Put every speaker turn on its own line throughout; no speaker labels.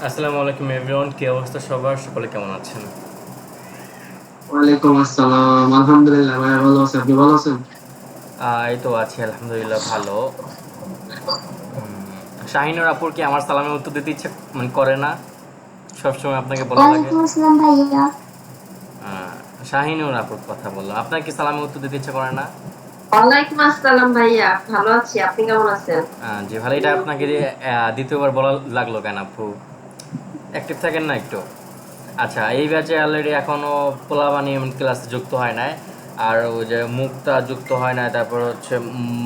আসসালামু আলাইকুম এভরিওয়ান, কি অবস্থা সবার? সকলে কেমন আছেন?
ওয়ালাইকুম আসসালাম। আলহামদুলিল্লাহ ভাই, ভালো আছি। আপনি ভালো আছেন?
এই তো আছি আলহামদুলিল্লাহ ভালো। শাহিনুর আপুর কি আমার সালামের উত্তর দিতে ইচ্ছা করে না? সবসময় আপনাকে বলা লাগে।
ওয়ালাইকুম আসসালাম ভাইয়া।
আহ, শাহিনুর আপুর কথা বললাম, আপনার কি সালামের উত্তর দিতে ইচ্ছা করে না?
ওয়ালাইকুম আসসালাম ভাইয়া, ভালো আছি। আপনি কেমন আছেন?
জি ভালো। এটা আপনাকে যে দ্বিতীয়বার বলা লাগলো কেন আপু? অ্যাক্টিভ থাকেন না একটু। আচ্ছা, এই ব্যাচে অলরেডি এখনও পোলাবানি ক্লাসে যুক্ত হয় নাই। আর ওই যে মুক্তা যুক্ত হয় না, তারপর হচ্ছে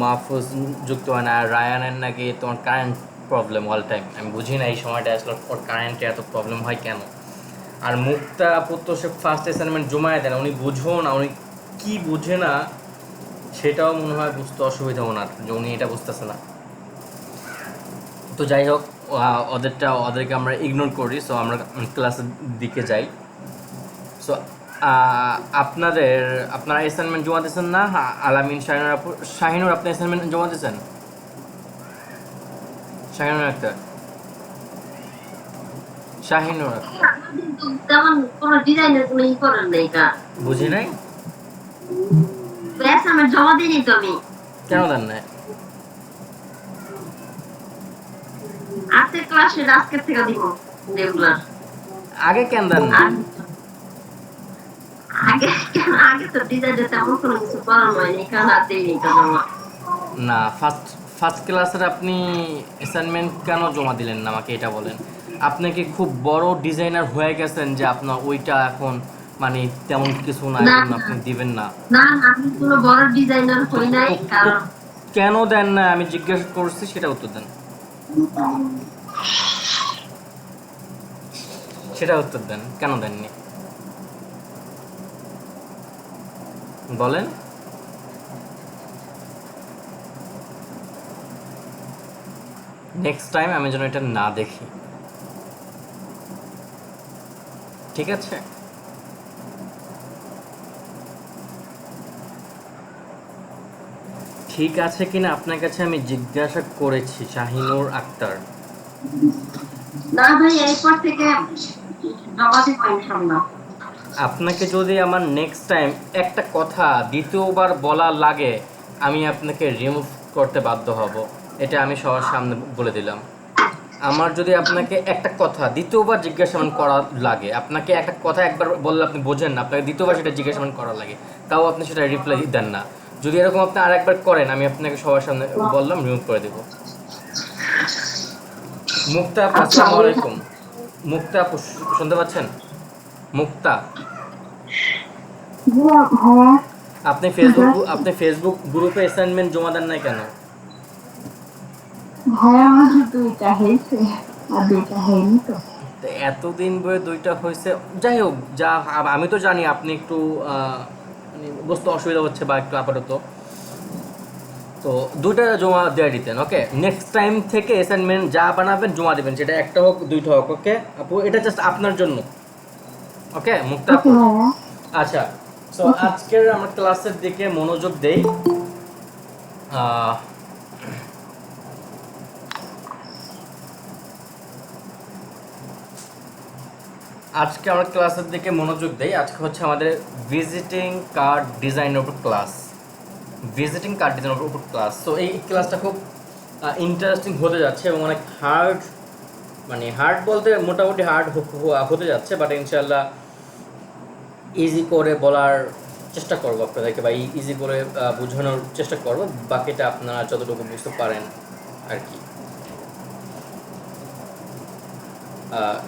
মাহফুজ যুক্ত হয় না। আর রায়ানের নাকি তোমার কারেন্ট প্রবলেম অল টাইম। আমি বুঝি না এই সময়টা আসলে ওর কারেন্টে এত প্রবলেম হয় কেন। আর মুক্তা আপু তো সে ফার্স্ট অ্যাসাইনমেন্ট জমায় দেন, উনি বুঝেও না, উনি কী বুঝে না সেটাও মনে হয় বুঝতে অসুবিধা ওনার, যে উনি এটা বুঝতেছে না। তো যাই হোক, ওদেরকে আমরা ইগনোর করি। সো আমরা ক্লাসের দিকে যাই। সো আপনারা অ্যাসাইনমেন্ট জমা দিয়েছেন না? আলামিন, শাহিনুর আপনি অ্যাসাইনমেন্ট জমা দিয়েছেন? শাহিনুর আক্তার, শাহিনুর আক্তার।
কিন্তু তেমন কোনো ডিজাইনের কোনো করেন নাই এটা।
বুঝি নাই।
ব্যাস আমি জমা দিইনি তো আমি।
কেন দেন নাই?
আজকের ক্লাসে আজকের থেকে দিব রেগুলার।
আগে কেন দেন নাই?
আর আগে তো ডিজাইনের তেমন কোনো কিছু করানো হয়নি, কারণ আর দিইনি তো জমা।
না, ফার্স্ট ফার্স্ট ক্লাসের আপনি অ্যাসাইনমেন্ট কেন জমা দিলেন না আমাকে এটা বলেন। আপনি কি খুব বড় ডিজাইনার হয়ে গেছেন যে আপনার ওইটা এখন তেমন কিছু না,
না
এখন
না
আপনি দিবেন না?
না না, আমি কোনো বড় ডিজাইনার
তো
হই নাই,
তো তো
কারণ
কেন দেন না আমি জিজ্ঞেস করছি, সেটা উত্তর দেন। সেটা উত্তর দেন, কেন দেননি বলেন। নেক্সট টাইম আমি যেন এটা না দেখি, ঠিক আছে? ঠিক আছে কিনা আপনার কাছে আমি জিজ্ঞাসা করেছি, শাহিনুর আক্তার।
না ভাই, এরপর থেকে জমা দিব ইনশাল্লাহ।
আপনাকে যদি আমার নেক্সট টাইম একটা কথা দ্বিতীয়বার বলা লাগে, আমি আপনাকে রিমুভ করতে বাধ্য হব। এটা আমি সবার সামনে বলে দিলাম। আমার যদি আপনাকে একটা কথা দ্বিতীয়বার জিজ্ঞাসাবাদ করা লাগে, আপনাকে একটা কথা একবার বললে আপনি বোঝেন না, আপনাকে দ্বিতীয়বার সেটা জিজ্ঞাসাবাদ করা লাগে, তাও আপনি সেটা রিপ্লাই দেন না। যদি এরকম আপনি আরেকবার করেন, আমি আপনাকে সবার সামনে বললাম রিমুভ করে দেব। মুক্তা আপু,
আচ্ছা
আসসালামু আলাইকুম। মুক্তা আপু, শুনতে পাচ্ছেন? মুক্তা,
ভাইয়া।
আপনি ফেসবুক গ্রুপে অ্যাসাইনমেন্ট জমা দেন নাই কেন?
ভাইয়া আমার দুইটা হয়েছে, আর দুইটা হয়নি তো।
তো এতদিন ধরে দুইটা হয়েছে। যাই হোক, যা আমি তো জানি আপনি একটু বুঝতে অসুবিধা হচ্ছে বা একটু আপাতত। তো দুইটা জমা দেওয়া দিতেন, ওকে? নেক্সট টাইম থেকে অ্যাসাইনমেন্ট যা বানাবেন জমা দেবেন, সেটা একটা হোক দুইটা হোক, ওকে আপু? এটা জাস্ট আপনার জন্য, ওকে মুক্তা
ওকে
আপু?
ভাইয়া।
আচ্ছা, সো
ওকে।
আজকের আমরা ক্লাসের দিকে মনোযোগ দেই। আহ, আজকে আমরা ক্লাসের দিকে মনোযোগ দেই। আজকে হচ্ছে আমাদের ভিজিটিং কার্ড ডিজাইনের উপর ক্লাস। ভিজিটিং কার্ড ডিজাইনের উপর ক্লাস। তো এই ক্লাসটা খুব ইন্টারেস্টিং হতে যাচ্ছে এবং অনেক হার্ড, হার্ড বলতে মোটামুটি হার্ড হতে যাচ্ছে, বাট ইনশাল্লাহ ইজি করে বলার চেষ্টা করবো আপনাদেরকে, বা ইজি করে বোঝানোর চেষ্টা করবো। বাকিটা আপনারা যতটুকু বুঝতে পারেন আর কি। আহ,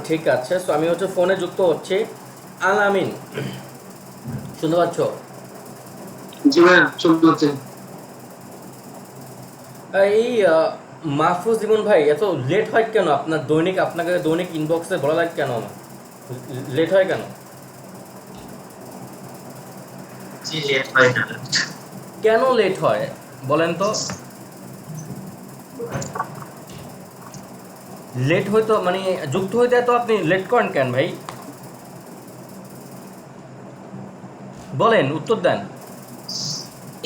ঠিক আছে, সো আমি হচ্ছে ফোনে যুক্ত হচ্ছি। আলামিন, শুনতে পাচ্ছ?
জি ভাইয়া, শুনতে পাচ্ছেন।
এই মাহফুজ জীবন ভাই, এত লেট হয় কেন? আপনাকে দৈনিক ইনবক্সে বলা লাগে কেন আমার লেট হয় কেন?
জি, লেট হয় না।
কেন লেট হয় বলেন তো? লেট হয়তো যুক্ত হইতে তো আপনি লেট করেন কেন ভাই? বলেন, উত্তর দেন।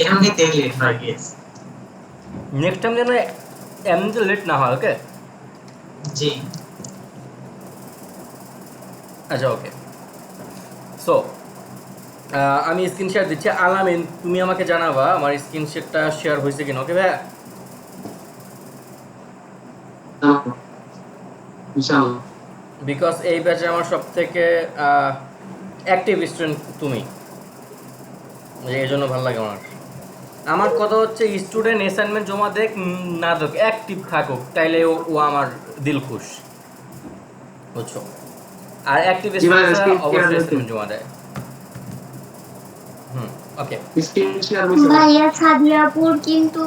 এমনিতে লেট হয় গেছে।
নেক্সট টাইম যেন এমনিতে লেট না হয়, ওকে?
জি।
আচ্ছা ওকে, সো আমি স্ক্রিন শেয়ার দিচ্ছি। আলামিন, তুমি আমাকে জানাবা আমার স্ক্রিন শেয়ারটা শেয়ার হয়েছে কিনা। ওকে ভাইয়া?
ইনশাআল্লাহ।
বিকজ এই ব্যাচে আমার সব থেকে অ্যাক্টিভ স্টুডেন্ট তুমি, এই জন্য ভালো লাগে আমার। আমার কথা হচ্ছে স্টুডেন্ট অ্যাসাইনমেন্ট জমা দেখ না দেখ, অ্যাক্টিভ থাকুক, তাইলে ও আমার দিল খুশ, বুঝছো? আর অ্যাক্টিভ
জি ভাই,
স্টুডেন্টরা
screen share
অবশ্যই
হয়েছে।
অ্যাসাইনমেন্ট জমা দেয়। ওকে।
স্ক্রিন শেয়ার হয়েছে।
ভাইয়া সাদিয়াপুর কিন্তু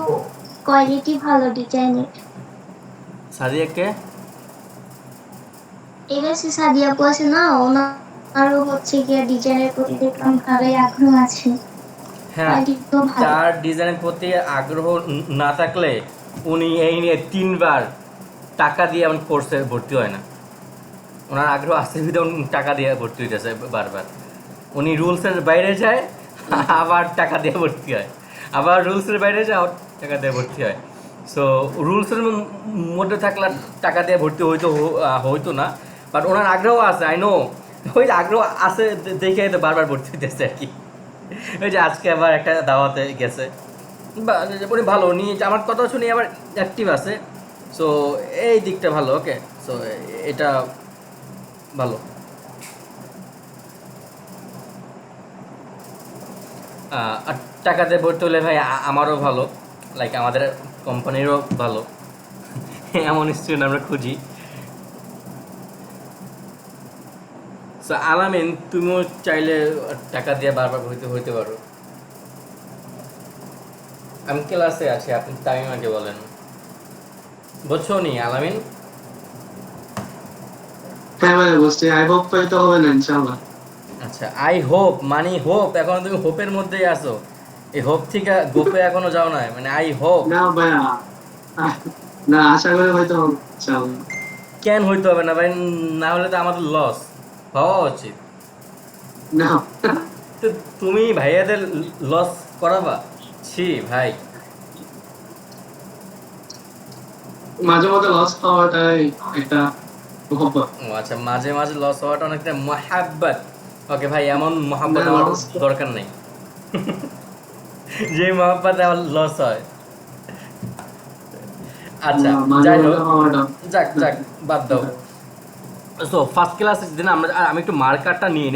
কোয়ালিটি ভালো ডিজাইনের।
সাদিয়াকে
এবার সে সাদিয়াপু আছে না, ওনারও হচ্ছে গিয়ে ডিজাইনের প্রতি দেখলাম ভালোই আগ্রহ আছে।
হ্যাঁ,
কোয়ালিটি তো ভালো।
তার ডিজাইনের প্রতি আগ্রহ না থাকলে উনি এই নিয়ে 3বার টাকা দিয়ে এমন কোর্সে ভর্তি হয় না। ওনার আগ্রহ আছে বিধে উনি টাকা দিয়ে ভর্তি হইতেছে বারবার। উনি রুলসের বাইরে যায়, আবার টাকা দিয়ে ভর্তি হয়, আবার রুলসের বাইরে যায়, আবার টাকা দিয়ে ভর্তি হয়। সো রুলসের মধ্যে থাকলে টাকা দিয়ে ভর্তি হইতো না, বাট ওনার আগ্রহ আছে, আই নো। ওই আগ্রহ আছে দেখে তো বারবার ভর্তি হইতেছে আর কি। ওই যে আজকে আবার একটা দাওয়াতে গেছে, উনি ভালো, উনি আমার কথা শুনি আবার অ্যাক্টিভ আছে। সো এই দিকটা ভালো। ওকে, সো এটা ভালো। আর টাকা দিয়ে ভর্তি হলে ভাই আমারও ভালো, লাইক আমাদের কোম্পানিরও ভালো। এমন স্টুডেন্ট আমরা খুঁজি। সো আলামিন, তুমিও চাইলে টাকা দিয়ে বারবার হইতে পারো। আমি ক্লাসে আছি, আপনি তামিমাকে বলেন, বুঝছো নি আলামিন?
হ্যাঁ ভাই বুঝছি, আই হোপ পাইতে হবে না ইনশাআল্লাহ।
আচ্ছা, আই হোপ মানে হোপ, এখন তুমি হোপের মধ্যেই আছো, এই হোপ থেকে গোপে এখনো যাও না, মানে আই হোপ।
না ভাইয়া, না আশা করি হয়তো হবে ইনশাআল্লাহ।
কেন হইতে হবে না ভাই? না হলে তো আমাদের লস হওয়া উচিত।
না
তো তুমি ভাইয়াদের লস করাবা? ছি ভাই।
মাঝে মধ্যে লস খাওয়াটাই একটা মহব্বত।
ও আচ্ছা, মাঝে মাঝে লস হওয়াটা অনেকটা মহাব্বত। ওকে ভাই, এমন মহাব্বত
না,
আমার
loss-
দরকার নেই। যে মহাব্বত আমার লস হয়। আচ্ছা,
মাঝে
যাই
মধ্যে
হোক,
হওয়াটা।
যাক বাদ দাও। সো ফার্স্ট ক্লাসে যেদিন আমি একটু মার্কারটা নিয়ে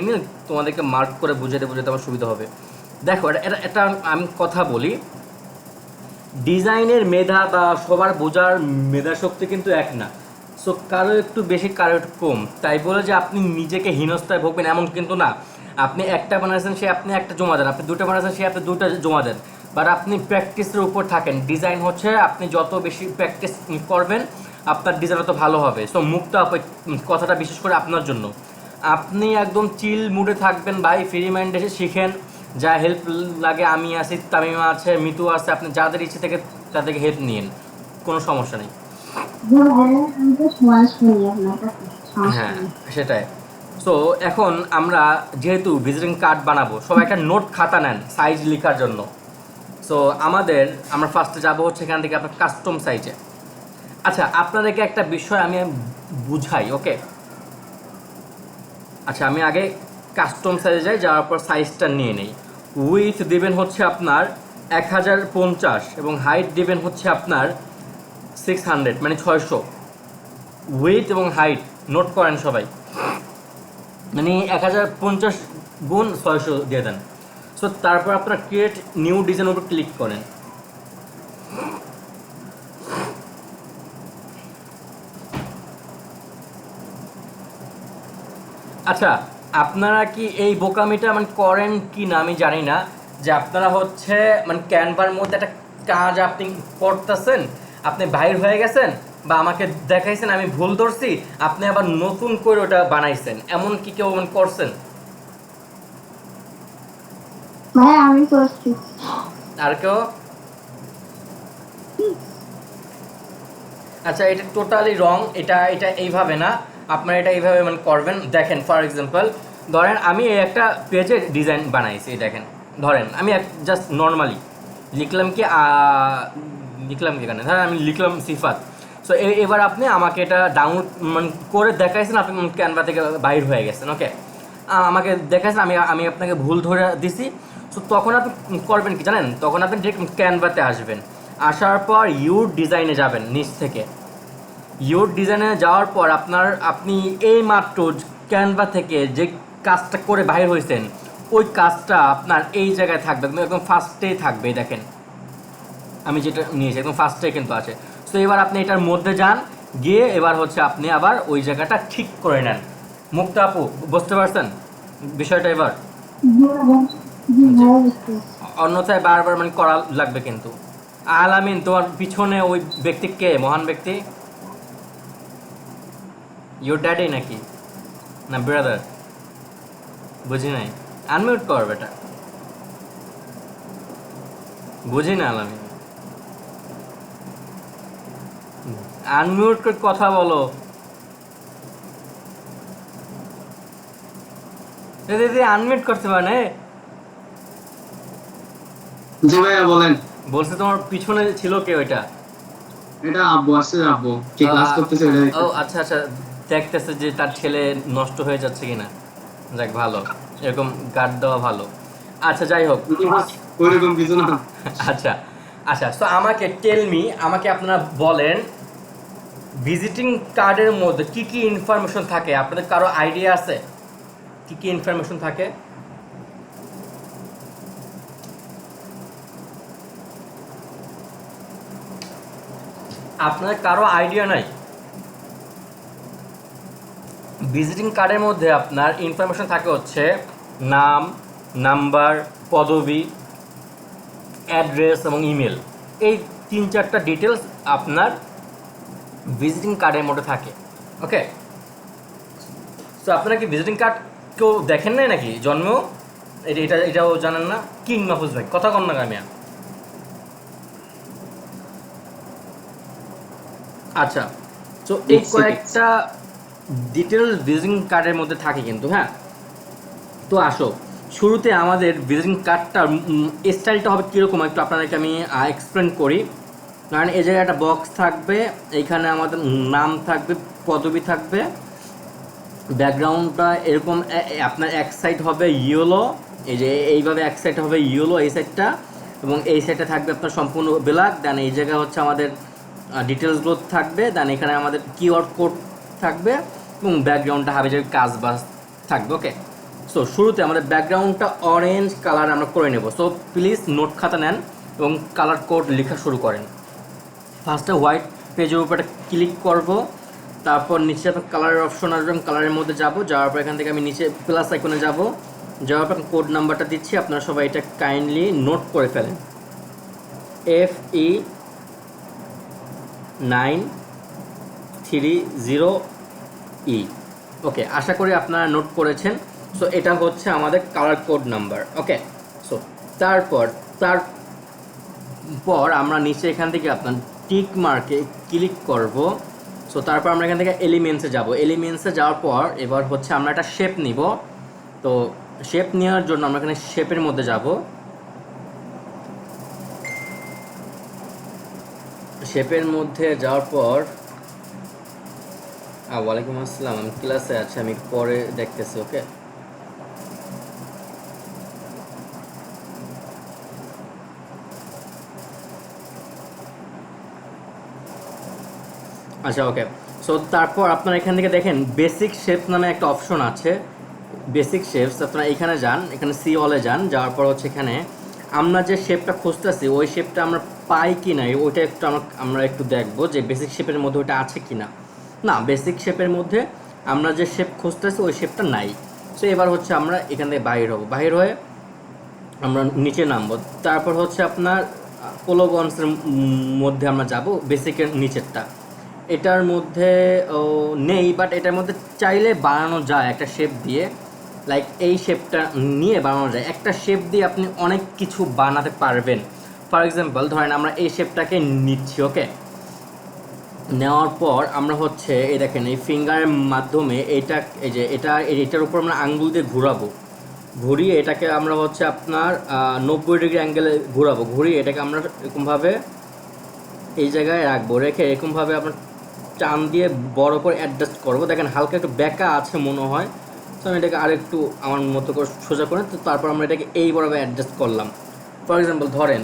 নিই, তোমাদেরকে মার্ক করে বুঝাতে আমার সুবিধা হবে। দেখো, এটা আমি কথা বলি, ডিজাইনের মেধা বা সবার বোঝার মেধা শক্তি কিন্তু এক না। সো কারো একটু বেশি, কারো একটু কম, তাই বলে যে আপনি নিজেকে হীনস্তায় ভোগবেন এমন কিন্তু না। আপনি একটা বানাইছেন, সে আপনি একটা জমা দেন, আপনি দুটো বানাইছেন, সে আপনি দুটো জমা দেন, বাট আপনি প্র্যাকটিসের উপর থাকেন। ডিজাইন হচ্ছে আপনি যত বেশি প্র্যাকটিস করবেন আপনার ডিজাইন তত ভালো হবে। সো মুক্ত কথাটা বিশেষ করে আপনার জন্য। আপনি একদম চিল মুডে থাকবেন ভাই, ফ্রি মাইন্ডে এসে শিখেন, যা হেল্প লাগে আমি আছি, তামিমা আছে, মিতু আছে, আপনি যাদের ইচ্ছে থেকে তাদেরকে হেল্প নিন, কোনো সমস্যা নেই।
আমি তো সময় শুনি আপনার কাছে, সমস্যা
হ্যাঁ,
নেই।
সেটাই। সো এখন আমরা যেহেতু ভিজিটিং কার্ড বানাবো, সবাই একটা নোট খাতা নেন সাইজ লেখার জন্য। সো আমরা ফার্স্টে যাব হচ্ছে এখান থেকে আপনার কাস্টম সাইজে। আচ্ছা, আপনাদেরকে একটা বিষয় আমি বুঝাই। ওকে, আচ্ছা আমি আগে কাস্টম সাইজে যাই, যাওয়ার পর সাইজটা নিয়ে নেই। উইথ দিবেন হচ্ছে আপনার 1050 এবং হাইট দিবেন হচ্ছে আপনার 600, মানে 600। উইথ এবং হাইট নোট করেন সবাই, মানে 1050 গুণ 600 দিয়ে দেন। সো তারপর আপনার ক্রিয়েট নিউ ডিজাইনের উপর ক্লিক করেন। আচ্ছা, আপনারা কি এই বোকামিটা মানে করেন কি না আমি জানি না, যে আপনারা হচ্ছে মানে ক্যানভার মধ্যে একটা কাজ আপনি করতেছেন, আপনি বাইর হয়ে গেছেন বা আমাকে দেখাইছেন, আমি ভুল ধরছি, আপনি আবার নতুন করে ওটা বানাইছেন, এমন কি কেউ মানে করছেন?
ভাই আমি করছি।
আর কেউ? আচ্ছা, এটা টোটালি রং। এটা এইভাবে না, আপনারা এটা এইভাবে মানে করবেন। দেখেন, ফর এক্সাম্পল ধরেন আমি এই একটা পেজের ডিজাইন বানাইছি, দেখেন, ধরেন আমি জাস্ট নর্মালি লিখলাম কি এখানে ধরেন আমি লিখলাম সিফাত। সো এবার আপনি আমাকে এটা ডাউনলোড মানে করে দেখাইছেন, আপনি ক্যানভা থেকে বাইর হয়ে গেছেন। ওকে, আমাকে দেখাইছেন, আমি আপনাকে ভুল ধরে দিছি। সো তখন আপনি করবেন কি জানেন, তখন আপনি ডিরেক্ট ক্যানভাতে আসবেন, আসার পর ইউর ডিজাইনে যাবেন নিচ থেকে। ইউর ডিজাইনে যাওয়ার পর আপনি এই মাত্র ক্যানভা থেকে যে কাজটা করে বাইর হয়েছেন ওই কাজটা আপনার এই জায়গায় থাকবে, একদম ফার্স্টেই থাকবে। দেখেন আমি যেটা নিয়েছি একদম ফার্স্টে কিন্তু আছে। সো এবার আপনি এটার মধ্যে যান, গিয়ে এবার হচ্ছে আপনি আবার ওই জায়গাটা ঠিক করে নেন। মুক্তা আপু বুঝতে পারছেন বিষয়টা এবার?
জি ভাইয়া বুঝতে
অন্যথায় বারবার মানে করা লাগবে কিন্তু। আলামিন তোমার পিছনে ওই ব্যক্তি কে, মহান ব্যক্তি? ইউর ড্যাডি নাকি না ব্রাদার? বুঝি নাই, আনমিউট কর বেটা। বুঝি না আলামিন, আনমিউট করে কথা বলো। দিদি আনমিউট করতে পারে না।
জি ভাইয়া বলেন।
বলছে তোমার পিছনে ছিল কে ওইটা?
এটা আব্বু আসছে, আব্বু কি ক্লাস করতেছে এটা
ও
দেখতে।
আচ্ছা আচ্ছা, দেখতেছে যে তার ছেলে নষ্ট হয়ে যাচ্ছে কিনা। যাক ভালো, এরকম গার্ড দেওয়া ভালো। আচ্ছা যাই হোক,
ওইরকম কিছু না।
আচ্ছা আচ্ছা, তো আমাকে টেলমি, আমাকে আপনারা বলেন ভিজিটিং কার্ডের মধ্যে কি কি ইনফরমেশন থাকে? আপনাদের কারো আইডিয়া আছে কি কি ইনফরমেশন থাকে? আপনাদের কারো আইডিয়া নাই? ভিজিটিং কার্ডের মধ্যে আপনার ইনফরমেশন থাকে হচ্ছে নাম, নাম্বার, পদবি, অ্যাড্রেস এবং ইমেল। এই 3-4টা ডিটেলস আপনার ভিজিটিং কার্ডের মধ্যে থাকে। ওকে, তো আপনারা কি ভিজিটিং কার্ড কেউ দেখেন নাই নাকি জন্ম? এটাও জানেন না? কিং মাহফুজ ভাই কথা কন না কামিয়া। আচ্ছা, তো এই কয়েকটা ডিটেলস ভিজিটিং কার্ডের মধ্যে থাকে কিন্তু। হ্যাঁ, তো আসো শুরুতে আমাদের ভিজিটিং কার্ডটার স্টাইলটা হবে কীরকম একটু আপনাদেরকে আমি এক্সপ্লেন করি। কারণ এই জায়গায় একটা বক্স থাকবে, এইখানে আমাদের নাম থাকবে, পদবি থাকবে, ব্যাকগ্রাউন্ডটা এরকম আপনার এক সাইড হবে ইয়েলো, এই যে এইভাবে এক সাইড হবে ইয়েলো এই সাইডটা, এবং এই সাইডটা থাকবে আপনার সম্পূর্ণ ব্ল্যাক। দেন এই জায়গায় হচ্ছে আমাদের ডিটেলসগুলো থাকবে, দেন এখানে আমাদের কিওয়ার্ড কোড থাকবে, এবং ব্যাকগ্রাউন্ডটা হবে যে কাজ বাজ থাকবে। ওকে, সো শুরুতে আমাদের ব্যাকগ্রাউন্ডটা অরেঞ্জ কালার আমরা করে নেব। সো প্লিজ নোট খাতা নেন এবং কালার কোড লেখা শুরু করেন। ফার্স্টে হোয়াইট পেজের উপরে ক্লিক করব, তারপর নিচে আপনার কালারের অপশন আসবে, কালারের মধ্যে যাব, যাওয়ার পর এখান থেকে আমি নিচে প্লাস আইকনে যাব, যাওয়ার পর কোড নাম্বারটা দিচ্ছি, আপনারা সবাই এটা কাইন্ডলি নোট করে ফেলেন। FE930E। ওকে, আশা করি আপনারা নোট করেছেন। সো এটা হচ্ছে আমাদের কালার কোড নাম্বার। ওকে, সো তারপর আমরা নিচে এখান থেকে আপনার টিক মার্কে ক্লিক করব। সো তারপর আমরা এখান থেকে এলিমেন্টসে যাব। এলিমেন্টসে যাওয়ার পর এবার হচ্ছে আমরা একটা শেপ নিব। তো শেপ নেওয়ার জন্য আমরা এখানে শেপের মধ্যে যাব। শেপের মধ্যে যাওয়ার পর ওয়ালাইকুম আসসালাম, আমি ক্লাসে আছি, আমি পরে দেখতেছি। ওকে, আচ্ছা ওকে। সো তারপর আপনারা এখান থেকে দেখেন বেসিক শেপ নামে একটা অপশন আছে, বেসিক শেপস। আপনারা এখানে যান, এখানে সি অলে যান, যাওয়ার পর হচ্ছে এখানে আমরা যে শেপটা খুঁজতেছি ওই শেপটা আমরা পাই কি না ওইটা একটু আমরা একটু দেখবো যে বেসিক শেপের মধ্যে ওইটা আছে কি না। না, বেসিক শেপের মধ্যে আমরা যে শেপ খুঁজতেছি ওই শেপটা নাই। সো এবার হচ্ছে আমরা এখান থেকে বাহির হব, বাহির হয়ে আমরা নিচে নামবো। তারপর হচ্ছে আপনার পোলোগনসের মধ্যে আমরা যাব, বেসিকের নিচেরটা। এটার মধ্যে নেই, বাট এটার মধ্যে চাইলে বানানো যায় একটা শেপ দিয়ে, লাইক এই শেপটা নিয়ে বানানো যায়। একটা শেপ দিয়ে আপনি অনেক কিছু বানাতে পারবেন। ফর এক্সাম্পল ধরেন আমরা এই শেপটাকে নিচ্ছি। ওকে, নেওয়ার পর আমরা হচ্ছে এই দেখেন এই ফিঙ্গারের মাধ্যমে এইটা, এই যে এটার উপর আমরা আঙ্গুল দিয়ে ঘোরাবো, ঘুরিয়ে এটাকে আমরা হচ্ছে আপনার 90 ডিগ্রি অ্যাঙ্গেলে ঘোরাবো, ঘুরিয়ে এটাকে আমরা এরকমভাবে এই জায়গায় রাখবো, রেখে এরকমভাবে আপনার টান দিয়ে বড় করে অ্যাডজাস্ট করব। দেখেন হালকা একটু বেঁকা আছে মনে হয়, তো আমি এটাকে আরেকটু আমার মতো করে সোজা করে, তো তারপর আমরা এটাকে এই বরাবর অ্যাডজাস্ট করলাম। ফর এক্সাম্পল ধরেন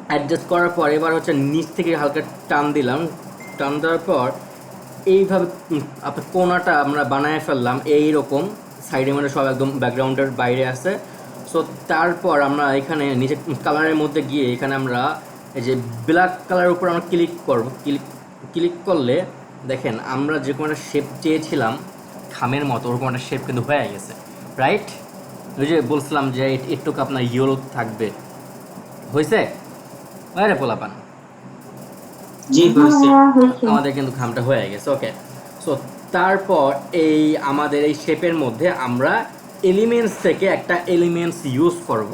অ্যাডজাস্ট করার পর এবার হচ্ছে নিচ থেকে হালকা টান দিলাম, টান দেওয়ার পর এইভাবে আপনার কোণাটা আমরা বানায় ফেললাম এইরকম, সাইডে মানে সব একদম ব্যাকগ্রাউন্ডের বাইরে আছে। সো তারপর আমরা এখানে নিচে কালারের মধ্যে গিয়ে এখানে আমরা এই যে ব্ল্যাক কালারের উপর আমরা ক্লিক করব। ক্লিক করলে দেখেন আমরা যে কোনো একটা শেপ চেয়েছিলাম খামের মতো, ওরকম একটা শেপ কিন্তু হয়ে গেছে, রাইট? ওই যে বলছিলাম যে একটু আপনার ইয়েলো থাকবে, হয়েছে? আরে পোলাপান
জি হয়েছে।
হয়েছে।
আমাদের কিন্তু খামটা হয়ে গেছে। ওকে, সো তারপর এই আমাদের এই শেপের মধ্যে আমরা এলিমেন্টস থেকে একটা এলিমেন্টস ইউজ করব।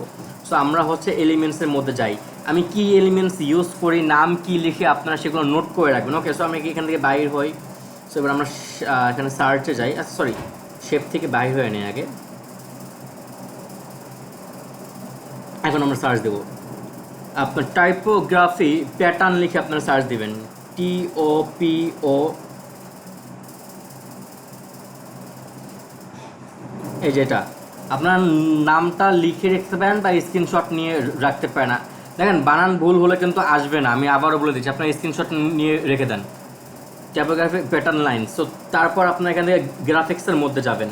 সো আমরা হচ্ছে এলিমেন্টসের মধ্যে যাই, আমি কি এলিমেন্টস ইউজ করি, নাম কি লিখে আপনারা সেগুলো নোট করে রাখবেন। ওকে, সো আমি এখান থেকে বাইর হই। সো এবার আমরা এখানে সার্চে যাই, আচ্ছা সরি শেপ থেকে বাইর হয়ে নেই আগে। এখন আমরা সার্চ দেবো, আপনার টাইপোগ্রাফি প্যাটার্ন লিখে আপনারা সার্চ দিবেন, TOPO, এই যেটা আপনার নামটা লিখে রাখতে পারেন বা স্ক্রিনশট নিয়ে রাখতে পারেন। দেখেন বানান ভুল হলে কিন্তু আসবে না, আমি আবারও বলে দিচ্ছি, আপনার স্ক্রিনশট নিয়ে রেখে দেন, টাইপোগ্রাফি প্যাটার্ন লাইন। সো তারপর আপনার এখান থেকে গ্রাফিক্সের মধ্যে যাবেন।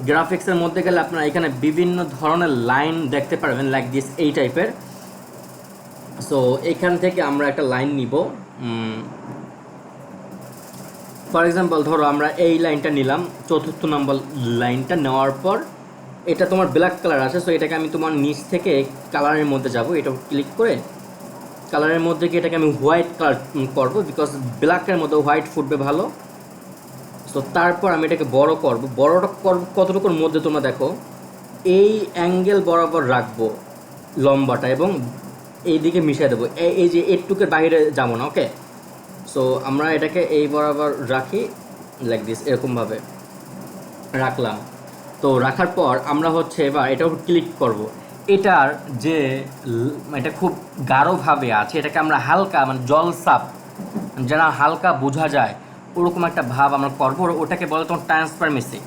গ্রাফিক্সের মধ্যে গেলে আপনারা এখানে বিভিন্ন ধরনের লাইন দেখতে পারবেন, লাইক দিস, এই টাইপের। সো এখান থেকে আমরা একটা লাইন নিব। ফর এক্সাম্পল ধরো আমরা এই লাইনটা নিলাম, 4th নম্বর লাইনটা নেওয়ার পর এটা তোমার ব্ল্যাক কালার আছে, সো এটাকে আমি তোমার নিচ থেকে কালারের মধ্যে যাব, এটা ক্লিক করে কালারের মধ্যে গিয়ে এটাকে আমি হোয়াইট কালার করবো, বিকজ ব্ল্যাকের মধ্যে হোয়াইট ফুটবে ভালো। সো তারপর আমি এটাকে বড় করব। বড়টা করব কতটুকুর মধ্যে তোমরা দেখো, এই অ্যাঙ্গেল বরাবর রাখবো লম্বাটা এবং এই দিকে মিশিয়ে দেবো, এই যে এটুকের বাইরে যাবো না। ওকে, সো আমরা এটাকে এই বরাবর রাখি, লাইক দিস, এরকমভাবে রাখলাম। তো রাখার পর আমরা হচ্ছে এবার এটার উপর ক্লিক করব। এটার যে এটা খুব গাঢ়ভাবে আছে, এটাকে আমরা হালকা মানে জলসাপ যেন হালকা বোঝা যায় ওরকম একটা ভাব আমরা করবো, ওটাকে বলে তোমার ট্রান্সফারমেসি।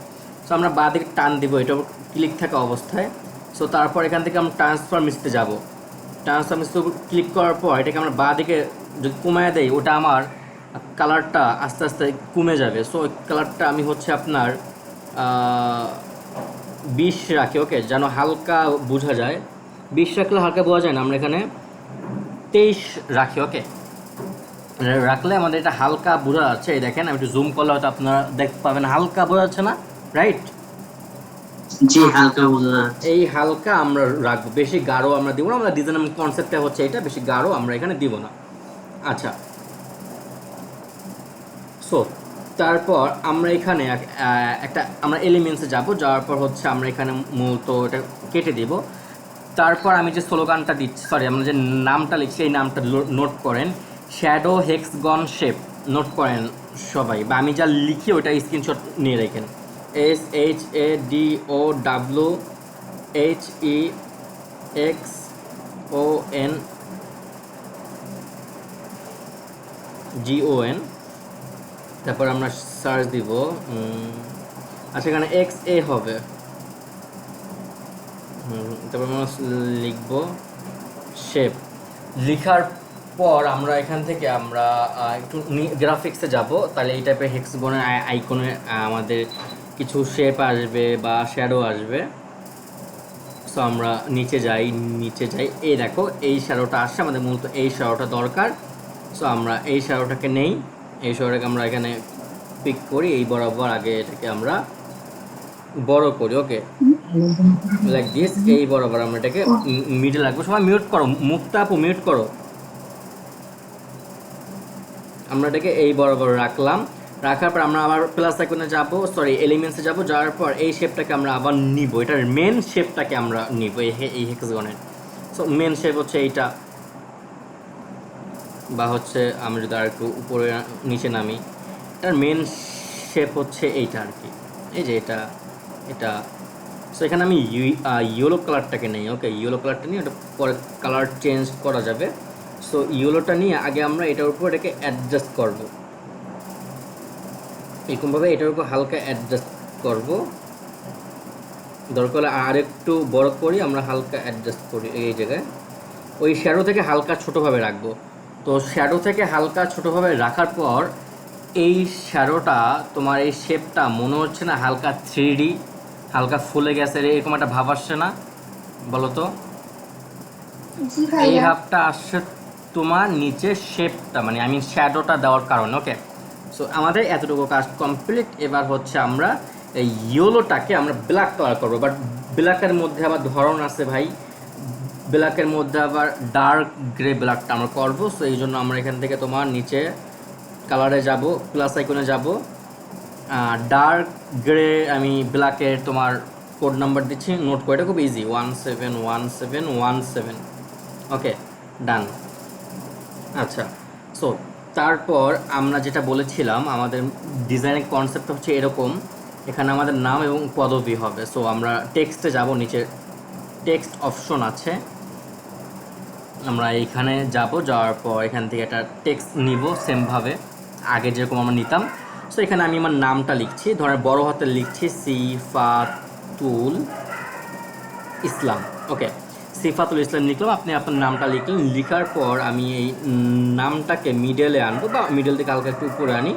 সো আমরা বাঁ দিকে টান দিব এটার উপর ক্লিক থাকা অবস্থায়। সো তারপর এখান থেকে আমরা ট্রান্সফারমেসিতে যাব। ট্রান্সফারমেসিতে ক্লিক করার পর এটাকে আমরা বাঁ দিকে যদি কমায় দেই, ওটা আমার কালারটা আস্তে আস্তে কমে যাবে। সো ওই কালারটা আমি হচ্ছে আপনার 20 রাখি, ওকে, যেন হালকা বোঝা যায়। 20 রাখলে হালকা বোঝা যায় না, আমরা এখানে 23 রাখি। ওকে, রাখলে আমাদের এটা হালকা বোঝা যাচ্ছে। এই দেখেন আমি একটু জুম করলে হয়তো আপনারা দেখতে পাবেন, হালকা বোঝা যাচ্ছে না, রাইট?
জি হালকা বোঝা যাচ্ছে।
এই হালকা আমরা রাখবো, বেশি গাঢ় আমরা দিব না। আমরা ডিজাইন কনসেপ্টটা হচ্ছে এটা, বেশি গাঢ় আমরা এখানে দিব না। আচ্ছা, সো তারপর আমরা এখানে একটা আমরা এলিমেন্টসে যাব, যাওয়ার পর হচ্ছে আমরা এখানে মূলত এটা কেটে দিব। তারপর আমি যে স্লোগানটা দিচ্ছি, সরি আমরা যে নামটা লিখছি এই নামটা নোট করেন, শ্যাডো হেক্সগন শেপ, নোট করেন সবাই, বা আমি যা লিখি ওটা স্ক্রিনশট নিয়ে রাখেন। SHADOWHEXGON, তারপর আমরা সার্চ দিব। আচ্ছা এখানে XA হবে, তারপর আমরা লিখব শেপ। লিখার পর আমরা এখান থেকে আমরা একটু গ্রাফিক্সে যাব, তাহলে এই টাইপের হেক্সাগনের আইকনে আমাদের কিছু শেপ আসবে বা শ্যাডো আসবে। সো আমরা নিচে যাই, এই দেখো এই শ্যাডোটা আসছে, আমাদের মূলত এই শ্যাডোটা দরকার। সো আমরা এই শ্যাডোটাকে নেই, এই শ্যাডোটাকে আমরা এখানে পিক করি, এই বরাবর আগে এটাকে আমরা বড় করি। ওকে, লাইক দিস, এই বরাবর আমরা এটাকে মিডল রাখবো। সবাই মিউট করো, মুখটা আপু মিউট করো। আমরা এটাকে এই বরাবর রাখলাম। রাখার পর আমরা আবার প্লাস আইকনে যাব, সরি এলিমেন্টসে যাব, যাওয়ার পর এই শেপটাকে আমরা আবার নিব, এটার মেন শেপটাকে আমরা নিব এই হেক্সাগনের। সো মেন শেপ হচ্ছে এইটা, বা হচ্ছে আমরা যদি আর একটু উপরে নিচে নামি, এটার মেন শেপ হচ্ছে এইটা আর কি, এই যে এটা। সো এখানে আমি ইয়েলো কালারটাকে নেই। ওকে, ইয়েলো কালারটা নিয়ে ওটা পরে কালার চেঞ্জ করা যাবে। সো ইয়েলোটা নিয়ে আগে আমরা এটার উপর এটাকে অ্যাডজাস্ট করব। এরকমভাবে এটার উপর হালকা অ্যাডজাস্ট করব, দরকার হলে আর একটু বড় করি, আমরা হালকা অ্যাডজাস্ট করি এই জায়গায়। ওই শ্যাডো থেকে হালকা ছোটোভাবে রাখবো। তো শ্যাডো থেকে হালকা ছোটোভাবে রাখার পর এই শ্যাডোটা তোমার এই শেপটা মনে হচ্ছে না হালকা 3D, হালকা ফুলে গেছে এরকম একটা ভাব আসছে না? বলো তো।
জি
এই
ভাইয়া।
ভাবটা আসছে তোমার নিচে শেপটা, মানে আমি শ্যাডোটা দেওয়ার কারণে। ওকে, সো আমাদের এতটুকু কাজ কমপ্লিট। এবার হচ্ছে আমরা এই ইয়েলোটাকে আমরা ব্ল্যাক কালার করবো, বাট ব্ল্যাকের মধ্যে আবার ধরন আছে ভাই, ব্ল্যাকের মধ্যে আবার ডার্ক গ্রে ব্ল্যাকটা আমরা করবো। সো এই জন্য আমরা এখান থেকে তোমার নিচে কালারে যাব, প্লাস আইকনে যাব, ডার্ক গ্রে আমি ব্ল্যাকের তোমার কোড নাম্বার দিচ্ছি, নোট করে, এটা খুব ইজি, 171717। ওকে, ডান। আচ্ছা, সো তারপর আমরা যেটা বলেছিলাম আমাদের ডিজাইনের কনসেপ্ট হচ্ছে এরকম, এখানে আমাদের নাম এবং পদবি হবে। সো আমরা টেক্সটে যাব, নিচে টেক্সট অপশন আছে, আমরা এইখানে যাব, যাওয়ার পর এখান থেকে একটা টেক্সট নিব সেমভাবে আগে যেরকম আমরা নিতাম। সো এখানে আমি আমার নামটা লিখছি, ধরেন বড় হাতে লিখছি সিফাতুল ইসলাম। ওকে, সিফাতুল ইসলাম লিখলাম, আপনি আপনার নামটা লিখলেন। লিখার পর আমি এই নামটাকে মিডলে আনবো, বা মিডল থেকে হালকা একটু উপরে আনি,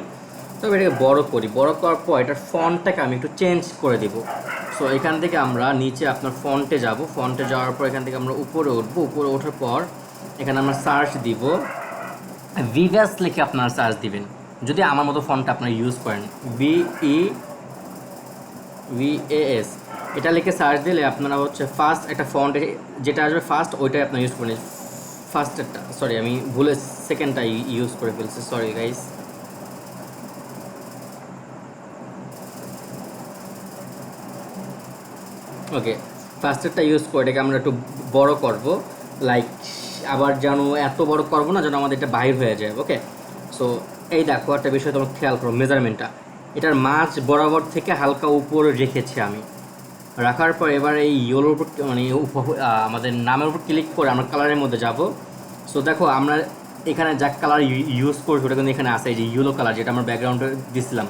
তবে এটাকে বড় করি। বড় করার পর এটার ফন্টটাকে আমি একটু চেঞ্জ করে দেবো। সো এখান থেকে আমরা নিচে আপনার ফন্টে যাব, ফন্টে যাওয়ার পর এখান থেকে আমরা উপরে উঠবো। উপরে ওঠার পর এখানে আমরা সার্চ দিব, ভিভাস লিখে আপনারা সার্চ দিবেন, যদি আমার মতো ফন্টটা আপনারা ইউজ করেন, VEVAS, এটা লিখে সার্চ দিলে আপনারা হচ্ছে ফার্স্ট একটা ফন্ট যেটা আসবে ফার্স্ট ওইটাই আপনারা ইউজ করেন। ফার্স্ট একটা, সরি আমি ভুলে সেকেন্ডটা ইউজ করে ফেলছি, সরি গাইস। ওকে, ফার্স্টেরটা ইউজ করে এটাকে আমরা একটু বড় করব, লাইক আবার যেন এত বড় করব না যেন আমাদের এটা বাইর হয়ে যায়। ওকে, সো এই দেখো একটা বিষয় তোমরা খেয়াল করো, মেজারমেন্টটা এটার মাঝ বরাবর থেকে হালকা উপরে রেখেছি আমি। রাখার পর এবার এই ইয়েলোর উপর মানে আমাদের নামের উপর ক্লিক করে আমরা কালারের মধ্যে যাব। সো দেখো আমরা এখানে যা কালার ইউজ করছি ওটা কিন্তু এখানে আছে, এই যে ইয়েলো কালার যেটা আমরা ব্যাকগ্রাউন্ডে দিছিলাম,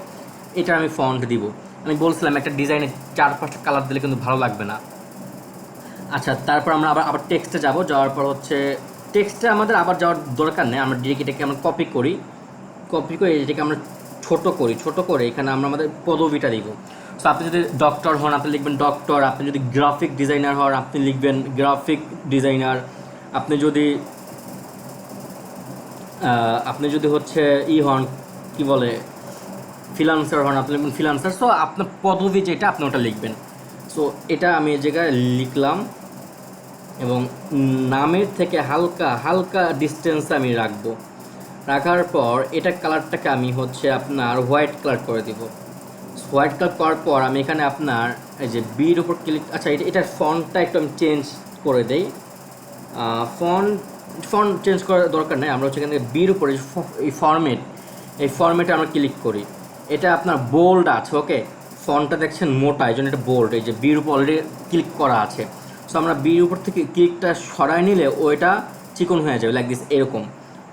এটা আমি ফন্ট দিব। আমি বলছিলাম একটা ডিজাইনে 4-5টা কালার দিলে কিন্তু ভালো লাগবে না। আচ্ছা, তারপর আমরা আবার টেক্সটে যাব, যাওয়ার পর হচ্ছে টেক্সটে আমাদের আবার যাওয়ার দরকার নেই, আমরা ডিরেক্ট এটাকে আমরা কপি করে এটাকে আমরা ছোট করে এখানে আমরা আমাদের পদবিটা দিব। সো আপনি যদি ডক্টর হন আপনি লিখবেন ডক্টর, আপনি যদি গ্রাফিক ডিজাইনার হন আপনি লিখবেন গ্রাফিক ডিজাইনার, আপনি যদি হচ্ছে হন কি বলে ফ্রিল্যান্সার হন আপনি লিখবেন ফ্রিল্যান্সার। সো আপনার পদবি যেটা আপনি ওটা লিখবেন। সো এটা আমি এই জায়গায় লিখলাম এবং নামের থেকে হালকা ডিস্টেন্স আমি রাখবো। রাখার পর এটা কালারটাকে আমি হচ্ছে আপনার হোয়াইট কালার করে দিব। হোয়াইট কালার করার পর আমি এখানে আপনার এই যে বির উপর ক্লিক, আচ্ছা এটার ফন্টটা একটু আমি চেঞ্জ করে দেই। ফন্ট চেঞ্জ করার দরকার নেই, আমরা হচ্ছে এখান থেকে বির উপরে এই ফরম্যাটে আমরা ক্লিক করি। এটা আপনার বোল্ড আছে, ওকে, ফন্টটা দেখছেন মোটা, এই জন্য এটা বোল্ড, এই যে বির উপর অলরেডি ক্লিক করা আছে। সো আমরা বির উপর থেকে ক্লিকটা সরায় নিলে ওইটা চিকন হয়ে যাবে লাইক দিস, এরকম।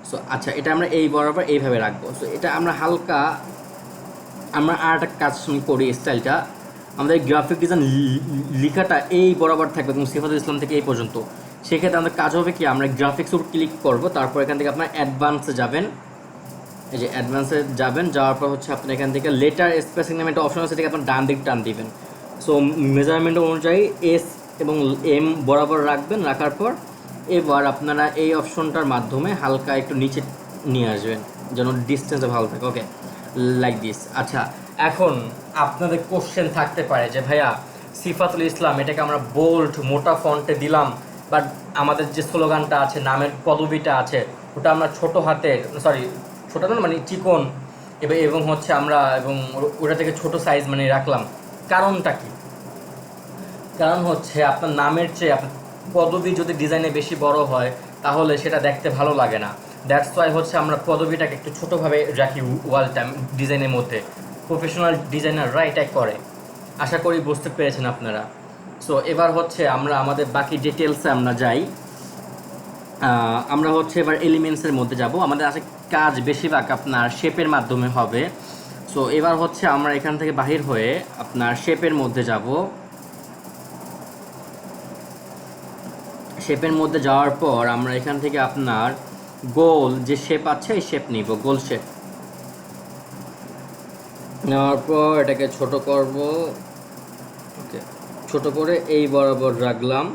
সো আচ্ছা, এটা আমরা এই বরাবর এইভাবে রাখবো। সো এটা আমরা আর একটা কাজ করি, স্টাইলটা আমাদের গ্রাফিক ডিজাইন লেখাটা এই বরাবর থাকবে এবং সিফাতুল ইসলাম থেকে এই পর্যন্ত। সেক্ষেত্রে আমাদের কাজ হবে কি, আমরা গ্রাফিক্স উপর ক্লিক করব, তারপর এখান থেকে আপনার অ্যাডভান্সে যাবেন, এই যে অ্যাডভান্সে যাবেন, যাওয়ার পর হচ্ছে আপনি এখান থেকে লেটার স্পেসিং নামে একটা অপশন আছে, সেটাকে আপনার ডান দিক টান দিবেন। সো মেজারমেন্ট অনুযায়ী S এবং M বরাবর রাখবেন। রাখার পর এবার আপনারা এই অপশনটার মাধ্যমে হালকা একটু নিচে নিয়ে আসবেন যেন ডিস্টেন্সে ভালো থাকে, ওকে, লাইক দিস। আচ্ছা, এখন আপনাদের কোশ্চেন থাকতে পারে যে ভাইয়া সিফাতুল ইসলাম এটাকে আমরা বোল্ড মোটা ফন্টে দিলাম, বাট আমাদের যে স্লোগানটা আছে, নামের পদবিটা আছে, ওটা আমরা ছোট না মানে চিকন এবং হচ্ছে আমরা এবং ওটা থেকে ছোট সাইজ মানে রাখলাম। কারণটা কি? কারণ হচ্ছে আপনার নামের চেয়ে আপনার পদবি যদি ডিজাইনে বেশি বড় হয় তাহলে সেটা দেখতে ভালো লাগে না। দ্যাটস ওয়াই হচ্ছে আমরা পদবিটাকে একটু ছোটোভাবে রাখি ওয়ালটা ডিজাইনের মধ্যে। প্রফেশনাল ডিজাইনাররা এটাই করে, আশা করি বুঝতে পেরেছেন আপনারা। সো এবার হচ্ছে আমরা আমাদের বাকি ডিটেলসে আমরা যাই। আমরা হচ্ছে এবার এলিমেন্টসের মধ্যে যাব। আমাদের আছে কাজ বেশিরভাগ আপনার শেপের মাধ্যমে হবে। সো এবার হচ্ছে আমরা এখান থেকে বাহির হয়ে আপনার শেপের মধ্যে যাব। শেপের মধ্যে যাওয়ার পর আমরা এখান থেকে আপনার গোল যে শেপ আছে এই শেপ নিব, গোল শেপ নেওয়ার পর এটাকে ছোট করব। ওকে, ছোট করে এই বরাবর রাখলাম,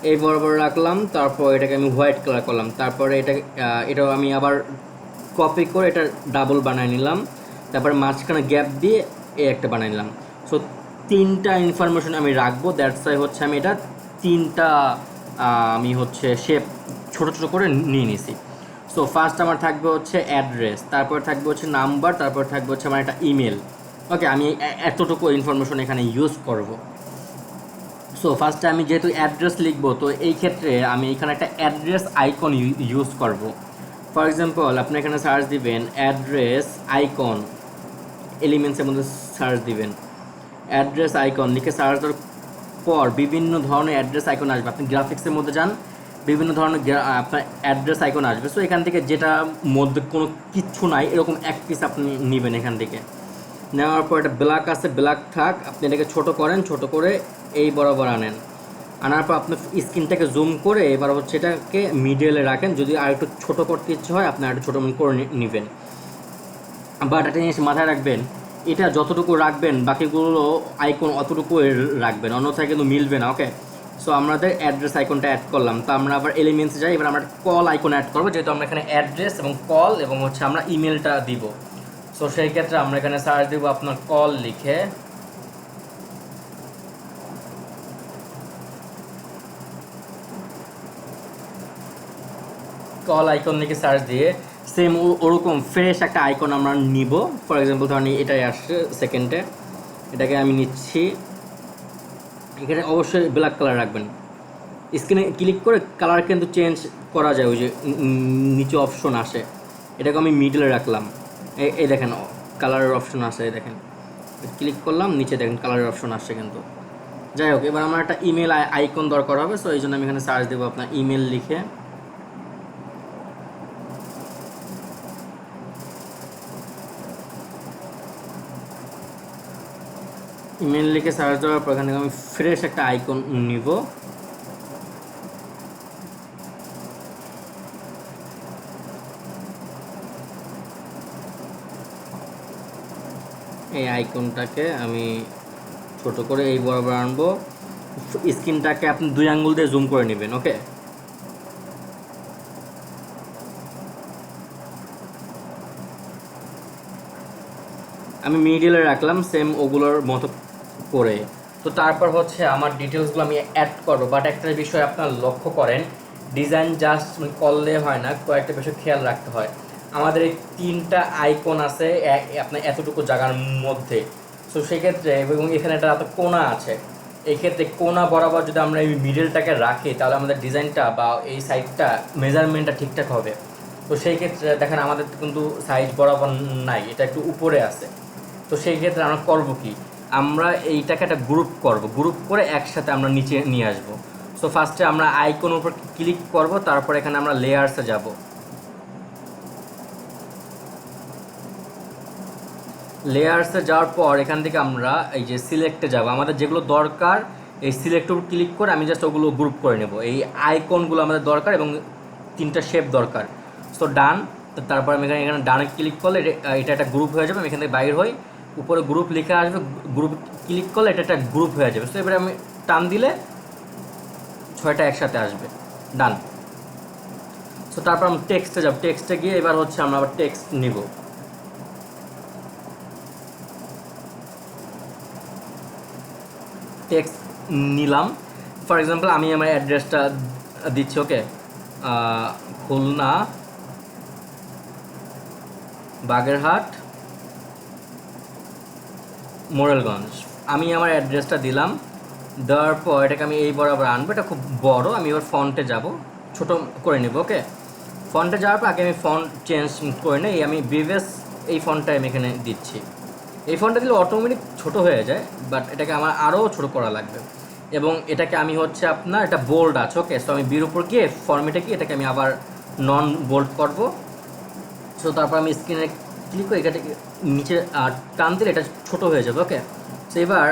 এই বরাবর রাখলাম। তারপর এটাকে আমি হোয়াইট কালার করলাম। তারপরে এটাও আমি আবার কপি করে এটা ডাবল বানিয়ে নিলাম। তারপরে মাঝখানে গ্যাপ দিয়ে একটা বানিয়ে নিলাম। সো 3টা ইনফরমেশন আমি রাখবো, দ্যাটস ওয়াই হচ্ছে আমি এটা 3টা আমি হচ্ছে শেপ ছোট ছোট করে নিয়ে নিছি। সো ফার্স্ট আমার থাকবে হচ্ছে অ্যাড্রেস, তারপর থাকবে হচ্ছে নাম্বার, তারপর থাকবে হচ্ছে আমার একটা ইমেল। ওকে, আমি এতটুকু ইনফরমেশন এখানে ইউজ করব। সো ফার্স্টে আমি যেহেতু অ্যাড্রেস লিখবো, তো এই ক্ষেত্রে আমি এখানে একটা অ্যাড্রেস আইকন ইউজ করব। ফর এক্সাম্পল আপনি এখানে সার্চ দিবেন অ্যাড্রেস আইকন, এলিমেন্টসের মধ্যে সার্চ দিবেন অ্যাড্রেস আইকন, লিখে সার্চ দেওয়ার পর বিভিন্ন ধরনের অ্যাড্রেস আইকন আসবে। আপনি গ্রাফিক্সের মধ্যে যান, বিভিন্ন ধরনের আপনার অ্যাড্রেস আইকন আসবে। সো এখান থেকে যেটা মধ্যে কোনো কিচ্ছু নাই এরকম এক পিস আপনি নেবেন। এখান থেকে নেওয়ার পর এটা ব্ল্যাক আছে, ব্ল্যাক থাক, আপনি এটাকে ছোট করেন, ছোট করে এই বরাবর আনেন। আনার পর আপনি স্ক্রিনটাকে জুম করে এবার হচ্ছে এটাকে মিডলে রাখেন। যদি আর একটু ছোটো করতে ইচ্ছে হয় আপনি আর একটু ছোটো করে নেবেন। বাট একটা জিনিস মাথায় রাখবেন, এটা যতটুকু রাখবেন বাকিগুলো আইকন অতটুকু রাখবেন, অন্যথায় কিন্তু মিলবে না। ওকে, সো আমাদের অ্যাড্রেস আইকনটা অ্যাড করলাম। তো আমরা আবার এলিমেন্টসে যাই, এবার আমরা কল আইকন অ্যাড করবো, যেহেতু আমরা এখানে অ্যাড্রেস এবং কল এবং হচ্ছে আমরা ইমেলটা দিব। সো সেই ক্ষেত্রে আমরা এখানে সার্চ দিব আপনার কল লিখে, কল আইকন লিখে সার্চ দিয়ে সেম ওরকম ফ্রেশ একটা আইকন আমরা নিব। ফর এক্সাম্পল ধরেন এটাই আসছে সেকেন্ডে, এটাকে আমি নিচ্ছি। এখানে অবশ্যই ব্ল্যাক কালার রাখবেন। স্ক্রিনে ক্লিক করে কালার কিন্তু চেঞ্জ করা যায়, ওই যে নিচে অপশন আসে, এটাকে আমি মিডলে রাখলাম। এই দেখেন কালারের অপশন আসে, এই দেখেন ক্লিক করলাম, নিচে দেখেন কালারের অপশন আসছে কিন্তু। যাই হোক, এবার আমার একটা ইমেল আইকন দরকার হবে। সো এই জন্য আমি এখানে সার্চ দেবো আপনার ইমেল লিখে। ইমেল লিখে সার্চ দেওয়ার পর এখানে আমি ফ্রেশ একটা আইকন নিব। এই আইকনটাকে আমি ছোট করে এই বরাবর আনবো। স্ক্রিনটাকে আপনি 2 আঙ্গুল দিয়ে জুম করে নেবেন। ওকে, আমি মিডিলে রাখলাম সেম ওগুলোর মতো করে। তো তারপর হচ্ছে আমার ডিটেলসগুলো আমি অ্যাড করবো। বাট একটা বিষয় আপনার লক্ষ্য করেন, ডিজাইন জাস্ট করলে হয় না, কয়েকটা বিষয় খেয়াল রাখতে হয়। আমাদের এই 3টা আইকন আছে আপনার এতটুকু জায়গার মধ্যে। সো সেক্ষেত্রে এবং এখানে একটা এত কোণা আছে, এই ক্ষেত্রে কোণা বরাবর যদি আমরা এই মিডলটাকে রাখি তাহলে আমাদের ডিজাইনটা বা এই সাইডটা মেজারমেন্টটা ঠিকঠাক হবে। তো সেই ক্ষেত্রে দেখেন আমাদের কিন্তু সাইজ বরাবর নাই, এটা একটু উপরে আছে। তো সেই ক্ষেত্রে আমরা করবো কি, আমরা এইটাকে একটা গ্রুপ করব, গ্রুপ করে একসাথে আমরা নিচে নিয়ে আসবো। সো ফার্স্টে আমরা আইকন উপর ক্লিক করব, তারপর এখানে আমরা লেয়ার্সে যাব। লেয়ার্সে যাওয়ার পর এখান থেকে আমরা এই যে সিলেক্টে যাব, আমাদের যেগুলো দরকার এই সিলেক্ট উপর ক্লিক করে আমি জাস্ট ওগুলো গ্রুপ করে নেব। এই আইকনগুলো আমাদের দরকার এবং 3টা শেপ দরকার। সো ডান। তারপর আমি এখানে ডানে ক্লিক করলে এটা একটা গ্রুপ হয়ে যাবে। আমি এখান থেকে বাইর হই, উপরে গ্রুপ লিখে আসবে, গ্রুপ ক্লিক করলে এটা একটা গ্রুপ হয়ে যাবে। সো এবারে আমি টান দিলে 6টা একসাথে আসবে। ডান। সো তারপর আমি টেক্সটে যাব, টেক্সটে গিয়ে এবার হচ্ছে আমরা আবার টেক্সট নিব। টেক্সট নিলাম। ফর এক্সাম্পল আমি আমার অ্যাড্রেসটা দিচ্ছি। ওকে, খুলনা বাগেরহাট মোরেলগঞ্জ, আমি আমার অ্যাড্রেসটা দিলাম। দেওয়ার পর এটাকে আমি এই বরাবর আনবো, এটা খুব বড়। আমি এবার ফন্টে যাব, ছোট করে নেব। ওকে, ফন্টে যাওয়ার পর আগে আমি ফন্ট চেঞ্জ করে নিই। আমি বিভেস এই ফন্টটা আমি এখানে দিচ্ছি। এই ফন্টটা দিলে অটোমেটিক ছোট হয়ে যায়, বাট এটাকে আমার আরও ছোট করা লাগবে। এবং এটাকে আমি হচ্ছে আপনার এটা বোল্ড আছে। ওকে, সো আমি বির উপর গিয়ে ফর্মেটে গিয়ে এটাকে আমি আবার নন বোল্ড করব। সো তারপর আমি স্ক্রিনে ক্লিক করে এটা নিচে টান দিলে এটা ছোট হয়ে যাবে। ওকে, সো এবার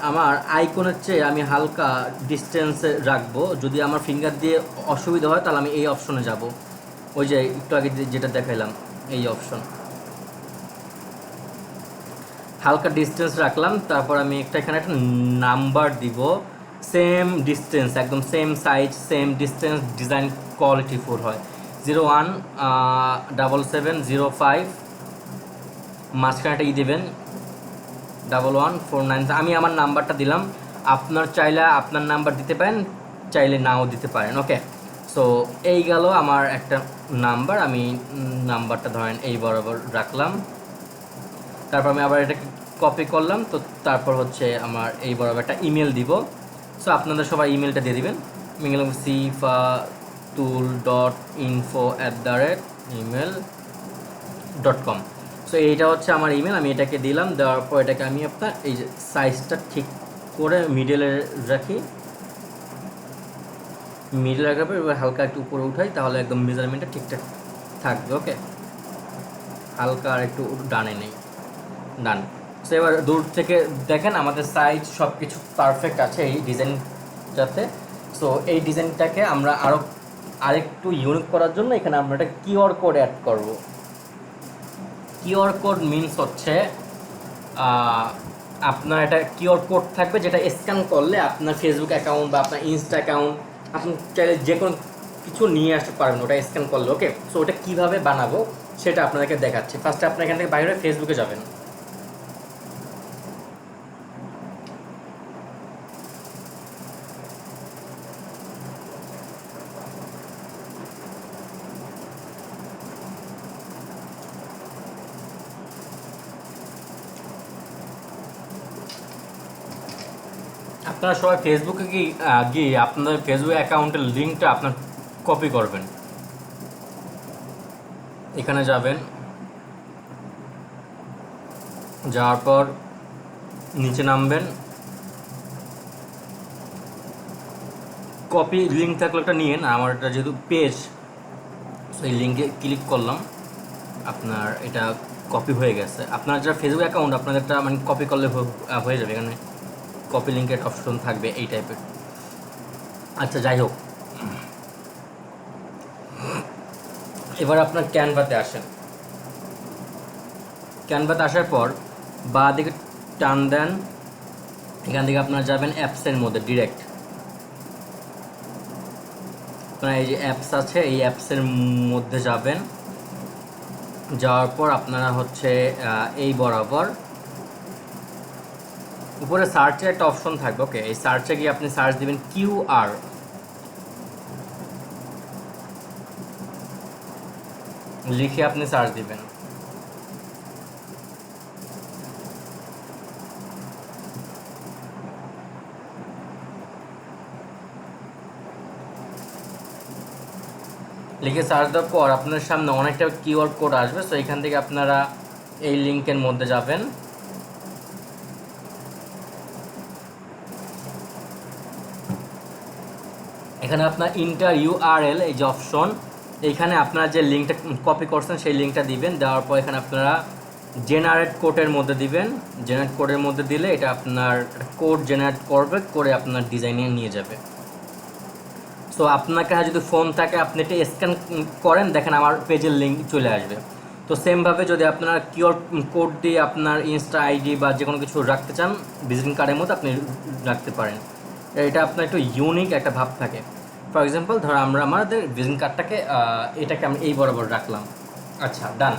আমার আইকনের চেয়ে আমি হালকা ডিস্টেন্সে রাখবো। যদি আমার ফিঙ্গার দিয়ে অসুবিধা হয় তাহলে আমি এই অপশনে যাব, ওই যে একটু আগে যেটা দেখাইলাম এই অপশন। হালকা ডিস্টেন্স রাখলাম, তারপর আমি এখানে একটা নাম্বার দিব, সেম ডিস্টেন্স, একদম same size same distance, design quality full হয়। 017705, মাঝখানে একটা দেবেন 1149। আমি আমার নাম্বারটা দিলাম, আপনার চাইলে আপনার নাম্বার দিতে পারেন, চাইলে নাও দিতে পারেন। ওকে, সো এই গেল আমার একটা নাম্বার। আমি নাম্বারটা ধরেন এই বরাবর রাখলাম, তারপর আমি আবার এটা কপি করলাম। তো তারপর হচ্ছে আমার এই বরাবর একটা ইমেল দিব। সো আপনাদের সবাই ইমেলটা দিয়ে দিবেন, ইমেল sifatul.info@email.com। সো এইটা হচ্ছে আমার ইমেল, আমি এটাকে দিলাম। দেওয়ার পর এটাকে আমি আপনার এই যে সাইজটা ঠিক করে মিডলে রাখি, মিডল রাখার পর এবার হালকা একটু উপরে উঠাই, তাহলে একদম মেজারমেন্টটা ঠিকঠাক থাকবে। ওকে, হালকা আর একটু ডানে নেই, ডান। সো এবার দূর থেকে দেখেন আমাদের সাইজ সব কিছু পারফেক্ট আছে এই ডিজাইনটাতে। সো এই ডিজাইনটাকে আমরা আরেকটু ইউনিক করার জন্য এখানে আমরা একটা কিউআর কোড অ্যাড করব। কিউআর কোড মিনস হচ্ছে আপনার একটা কিউআর কোড থাকবে, যেটা স্ক্যান করলে আপনার ফেসবুক অ্যাকাউন্ট বা আপনার ইনস্টা অ্যাকাউন্ট আপনি চাইলে যে কোনো কিছু নিয়ে আসতে পারবেন ওটা স্ক্যান করলে। ওকে, সো ওটা কীভাবে বানাবো সেটা আপনাদেরকে দেখাচ্ছি। ফার্স্টে আপনার এখান থেকে বাইরে ফেসবুকে যাবেন, আপনারা সবাই ফেসবুকে গিয়ে আপনাদের ফেসবুক অ্যাকাউন্টের লিঙ্কটা আপনার কপি করবেন। এখানে যাবেন, যাওয়ার পর নিচে নামবেন, কপি লিঙ্ক থাকলে একটা নিয়ে না, আমার এটা যেহেতু পেজ, সেই লিঙ্কে ক্লিক করলাম, আপনার এটা কপি হয়ে গেছে। আপনার যারা ফেসবুক অ্যাকাউন্ট আপনাদেরটা মানে কপি করলে হয়ে যাবে, এখানে কপি লিঙ্কের অপশন থাকবে এই টাইপের। আচ্ছা, যাই হোক, এবার আপনার ক্যানভাতে আসেন। ক্যানভাতে আসার পর বাঁ দিকে টান দেন, এখান থেকে আপনারা যাবেন অ্যাপসের মধ্যে ডিরেক্ট। আপনার এই যে অ্যাপস আছে এই অ্যাপসের মধ্যে যাবেন, যাওয়ার পর আপনারা হচ্ছে এই বরাবর উপরে সার্চে একটা অপশন থাকবে। ওকে, এই সার্চে গিয়ে আপনি সার্চ দিবেন কিউআর, লিখে আপনি সার্চ দিবেন। লিখে সার্চ দেওয়ার পর আপনার সামনে অনেকটা কিউআর কোড আসবে। সো এখান থেকে আপনারা এই লিঙ্কের মধ্যে যাবেন, এখানে আপনার ইন্টার ইউআরএল এই যে অপশন, এইখানে আপনারা যে লিঙ্কটা কপি করছেন সেই লিঙ্কটা দিবেন। দেওয়ার পর এখানে আপনারা জেনারেট কোডের মধ্যে দিবেন। জেনারেট কোডের মধ্যে দিলে এটা আপনার কোড জেনারেট করবে, করে আপনার ডিজাইনে নিয়ে যাবে। সো আপনার কাছে যদি ফোন থাকে আপনি এটা স্ক্যান করেন, দেখেন আমার পেজের লিঙ্ক চলে আসবে। তো সেমভাবে যদি আপনারা কিউআর কোড দিয়ে আপনার ইনস্টা আইডি বা যে কোনো কিছু রাখতে চান ভিজিটিং কার্ডের মধ্যে আপনি রাখতে পারেন। এটা আপনার একটু ইউনিক একটা ভাব থাকে। ফর এক্সাম্পল ধরো আমরা আমাদের ভিজিটিং কার্ডটাকে এটাকে আমি এই বরাবর রাখলাম। আচ্ছা, ডান।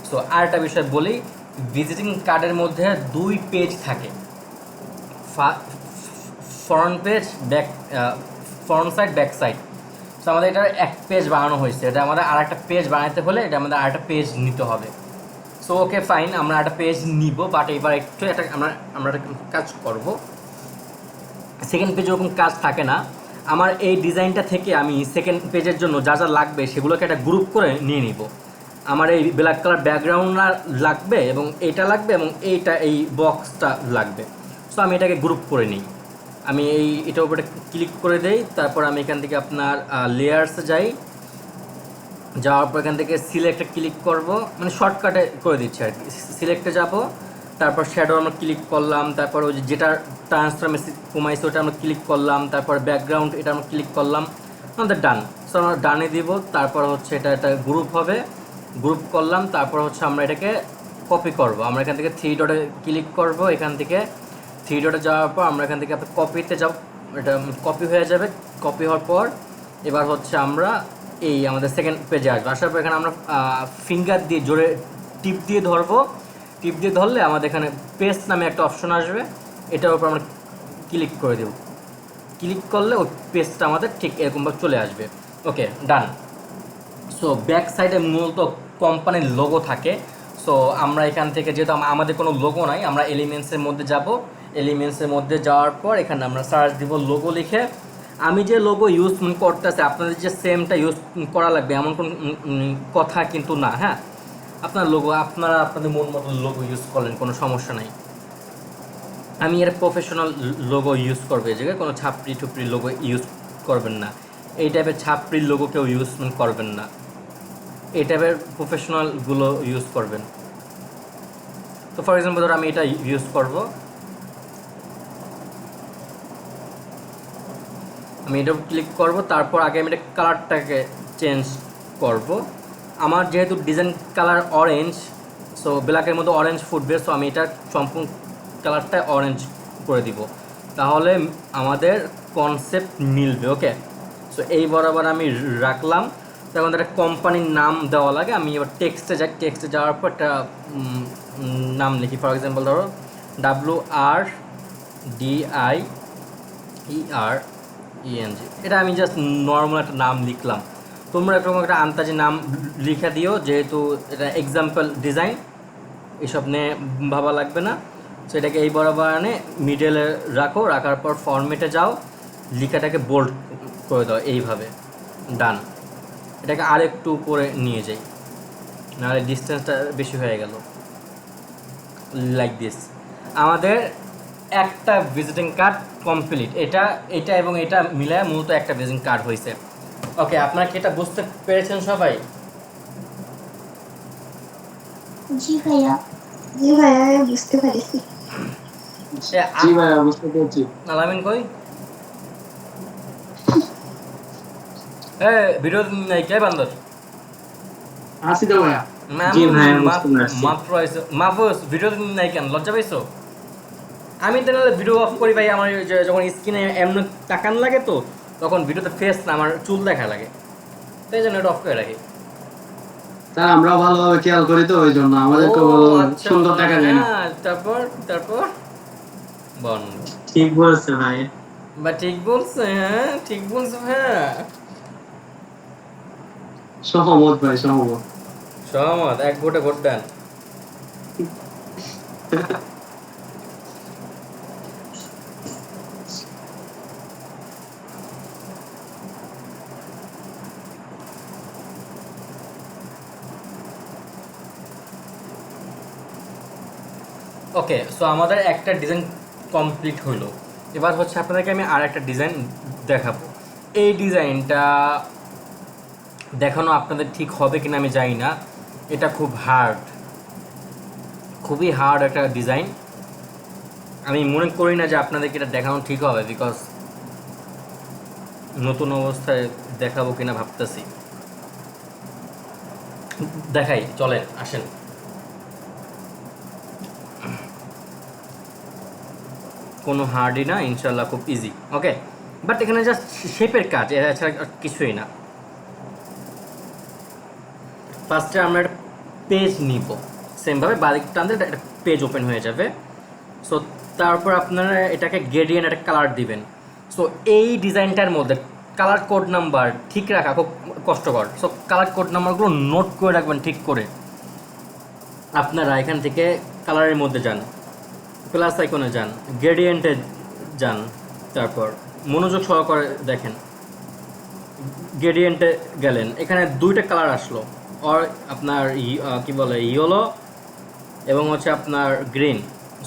সো আর একটা বিষয় বলি, ভিজিটিং কার্ডের মধ্যে 2 পেজ থাকে, front page, back, front side, back side. So আমাদের এটার এক পেজ বানানো হয়েছে, এটা আমাদের আর একটা পেজ বানাতে হলে এটা আমাদের আর একটা পেজ নিতে হবে। সো ওকে ফাইন, আমরা একটা পেজ নিব, বাট এবার একটু এটা আমরা একটা কাজ করব। সেকেন্ড পেজে ওরকম কাজ থাকে না, আমার এই ডিজাইনটা থেকে আমি সেকেন্ড পেজের জন্য যা যা লাগবে সেগুলোকে একটা গ্রুপ করে নিয়ে নিব। আমার এই ব্ল্যাক কালার ব্যাকগ্রাউন্ড লাগবে এবং এইটা লাগবে এবং এইটা এই বক্সটা লাগবে। সো আমি এটাকে গ্রুপ করে নিই, আমি এটার উপরে ক্লিক করে দেই। তারপর আমি এখান থেকে আপনার লেয়ার্সে যাই, যাওয়ার পর এখান থেকে সিলেক্টে ক্লিক করব, মানে শর্টকাটে করে দিচ্ছি আর কি। সিলেক্টে যাব, তারপর শ্যাডো আমরা ক্লিক করলাম, তারপর ওই যেটা ট্রান্সফরমেশন কমাইছে ওটা আমরা ক্লিক করলাম, তারপর ব্যাকগ্রাউন্ড এটা আমরা ক্লিক করলাম, আমাদের ডান। সো আমরা ডানে দিব, তারপর হচ্ছে এটা একটা গ্রুপ হবে, গ্রুপ করলাম, তারপর হচ্ছে আমরা এটাকে কপি করব। আমরা এখান থেকে 3 ডটে ক্লিক করব, এখান থেকে 3 ডটে যাওয়ার পর আমরা এখান থেকে কপিতে যাব, এটা কপি হয়ে যাবে। কপি হওয়ার পর এবার হচ্ছে আমরা এই আমাদের সেকেন্ড পেজে আসবো। আসার পর এখানে আমরা ফিঙ্গার দিয়ে জোরে টিপ দিয়ে ধরবো, টিপ দিয়ে ধরলে আমাদের এখানে পেস্ট নামে একটা অপশন আসবে, এটার উপর আমরা ক্লিক করে দেব। ক্লিক করলে ওই পেজটা আমাদের ঠিক এরকমভাবে চলে আসবে। ওকে, ডান। সো ব্যাক সাইডে মূলত কোম্পানির লোগো থাকে। সো আমরা এখান থেকে যেহেতু আমাদের কোনো লোগো নাই, আমরা এলিমেন্টসের মধ্যে যাব। এলিমেন্টসের মধ্যে যাওয়ার পর এখানে আমরা সার্চ দিব লোগো লিখে। আমি যে লোগো ইউজ করতেছি আপনাদের যে সেমটা ইউজ করা লাগবে এমন কোনো কথা কিন্তু না, হ্যাঁ। আপনার লোগো আপনারা আপনাদের মন মতো লোগো ইউজ করলেন, কোনো সমস্যা নাই। আমি এর প্রফেশনাল লোগো ইউজ করবো, এই জায়গায় কোনো ছাপড়ি টুপড়ি লোগো ইউজ করবেন না। এই টাইপের ছাপড়ির লোগো কেউ ইউজ করবেন না, এই টাইপের প্রফেশনালগুলো ইউজ করবেন। তো ফর এক্সাম্পল ধরো আমি এটা ইউজ করব, আমি এটা ক্লিক করব, তারপর আগে আমি এটা কালারটাকে চেঞ্জ করব। আমার যেহেতু ডিজাইন কালার অরেঞ্জ, সো ব্ল্যাকের মধ্যে অরেঞ্জ ফুটবে, সো আমি এটা সম্পূর্ণ কালারটা অরেঞ্জ করে দিব, তাহলে আমাদের কনসেপ্ট মিলবে। ওকে, সো এই বরাবর আমি রাখলাম। তখন একটা কোম্পানির নাম দেওয়া লাগে, আমি এবার টেক্সটে যাই। টেক্সটে যাওয়ার পর একটা নাম লিখি, ফর এক্সাম্পল ধরো WRDIERENG, এটা আমি জাস্ট নর্মাল একটা নাম লিখলাম। তোমরা এরকম একটা আন্তাজি নাম লিখে দিও, যেহেতু এটা এক্সাম্পল ডিজাইন, এসব নিয়ে ভাবা লাগবে না। সো এটাকে এই বরাবর আনে মিডলে রাখো, রাখার পর ফরম্যাটে যাও, লেখাটাকে বোল্ড করে দাও এইভাবে, ডান। এটাকে আরেকটু উপরে নিয়ে যাই, নাহলে ডিস্টেন্সটা বেশি হয়ে গেল, লাইক দিস। আমাদের একটা ভিজিটিং কার্ড কমপ্লিট। এটা এবং এটা মিলে মূলত একটা ভিজিটিং কার্ড হয়েছে। ওকে, আপনারা কি এটা বুঝতে পেরেছেন সবাই?
জি ভাইয়া।
জি ভাইয়া, বুঝতে পেরেছি।
জি ভাইয়া, বুঝতে পেরেছি।
আলামিন কই? ভিডিও নাই কে বান্দর?
আসি তো ভাইয়া।
ম্যাম
জি ভাইয়া, বুঝতে পারছি।
মাত্র আইছো। মাহফুজ ভিডিও নাই কেন? লজ্জা পাইছো? আমি তো নাহলে ভিডিও অফ করি ভাই, আমার ওই যে যখন স্ক্রিনে এমন তাকান লাগে তো তখন ভিডিওতে ফেস না আমার চুল দেখা লাগে, তাই জন্য এটা অফ করে রাখি।
তা আমরা ভালোভাবে খেয়াল করি তো, ওই জন্য আমাদেরকে
ও,
ভালো
আচ্ছা,
সুন্দর টাকা যায় না।
হ্যাঁ, তারপর বন
ঠিক বলছে ভাই।
বা ঠিক বলছে, হ্যাঁ ঠিক বলছে, হ্যাঁ
সহমত ভাই, সহমত।
সহমত। এক ভোটে ভোট দেন। ওকে, সো আমাদের একটা ডিজাইন কমপ্লিট হলো। এবার হচ্ছে আপনাদেরকে আমি আর একটা ডিজাইন দেখাবো। এই ডিজাইনটা দেখানো আপনাদের ঠিক হবে কিনা আমি জানি না, এটা খুব হার্ড, খুবই হার্ড একটা ডিজাইন। আমি মনে করি না যে আপনাদেরকে এটা দেখানো ঠিক হবে, বিকজ নতুন অবস্থায় দেখাবো কিনা ভাবতেছি। দেখাই, চলেন আসেন। কোনো হার্ডই না, ইনশাল্লাহ খুব ইজি। ওকে, বাট এখানে জাস্ট শেপের কাজ, এছাড়া কিছুই না। ফার্স্টে আমরা একটা পেজ নিব, সেমভাবে বাদিক টানতে একটা পেজ ওপেন হয়ে যাবে। সো তারপর আপনারা এটাকে গ্রেডিয়েন্ট একটা কালার দিবেন। সো এই ডিজাইনটার মধ্যে কালার কোড নাম্বার ঠিক রাখা খুব কষ্টকর। সো কালার কোড নাম্বারগুলো নোট করে রাখবেন ঠিক করে। আপনারা এখান থেকে কালারের মধ্যে যান, প্লাস আইকনে যান, গ্রেডিয়েন্টে যান, তারপর মনোযোগ সহকারে দেখেন। গ্রেডিয়েন্টে গেলেন, এখানে দুইটা কালার আসলো, আর আপনার কি বলে ইয়েলো এবং হচ্ছে আপনার গ্রিন।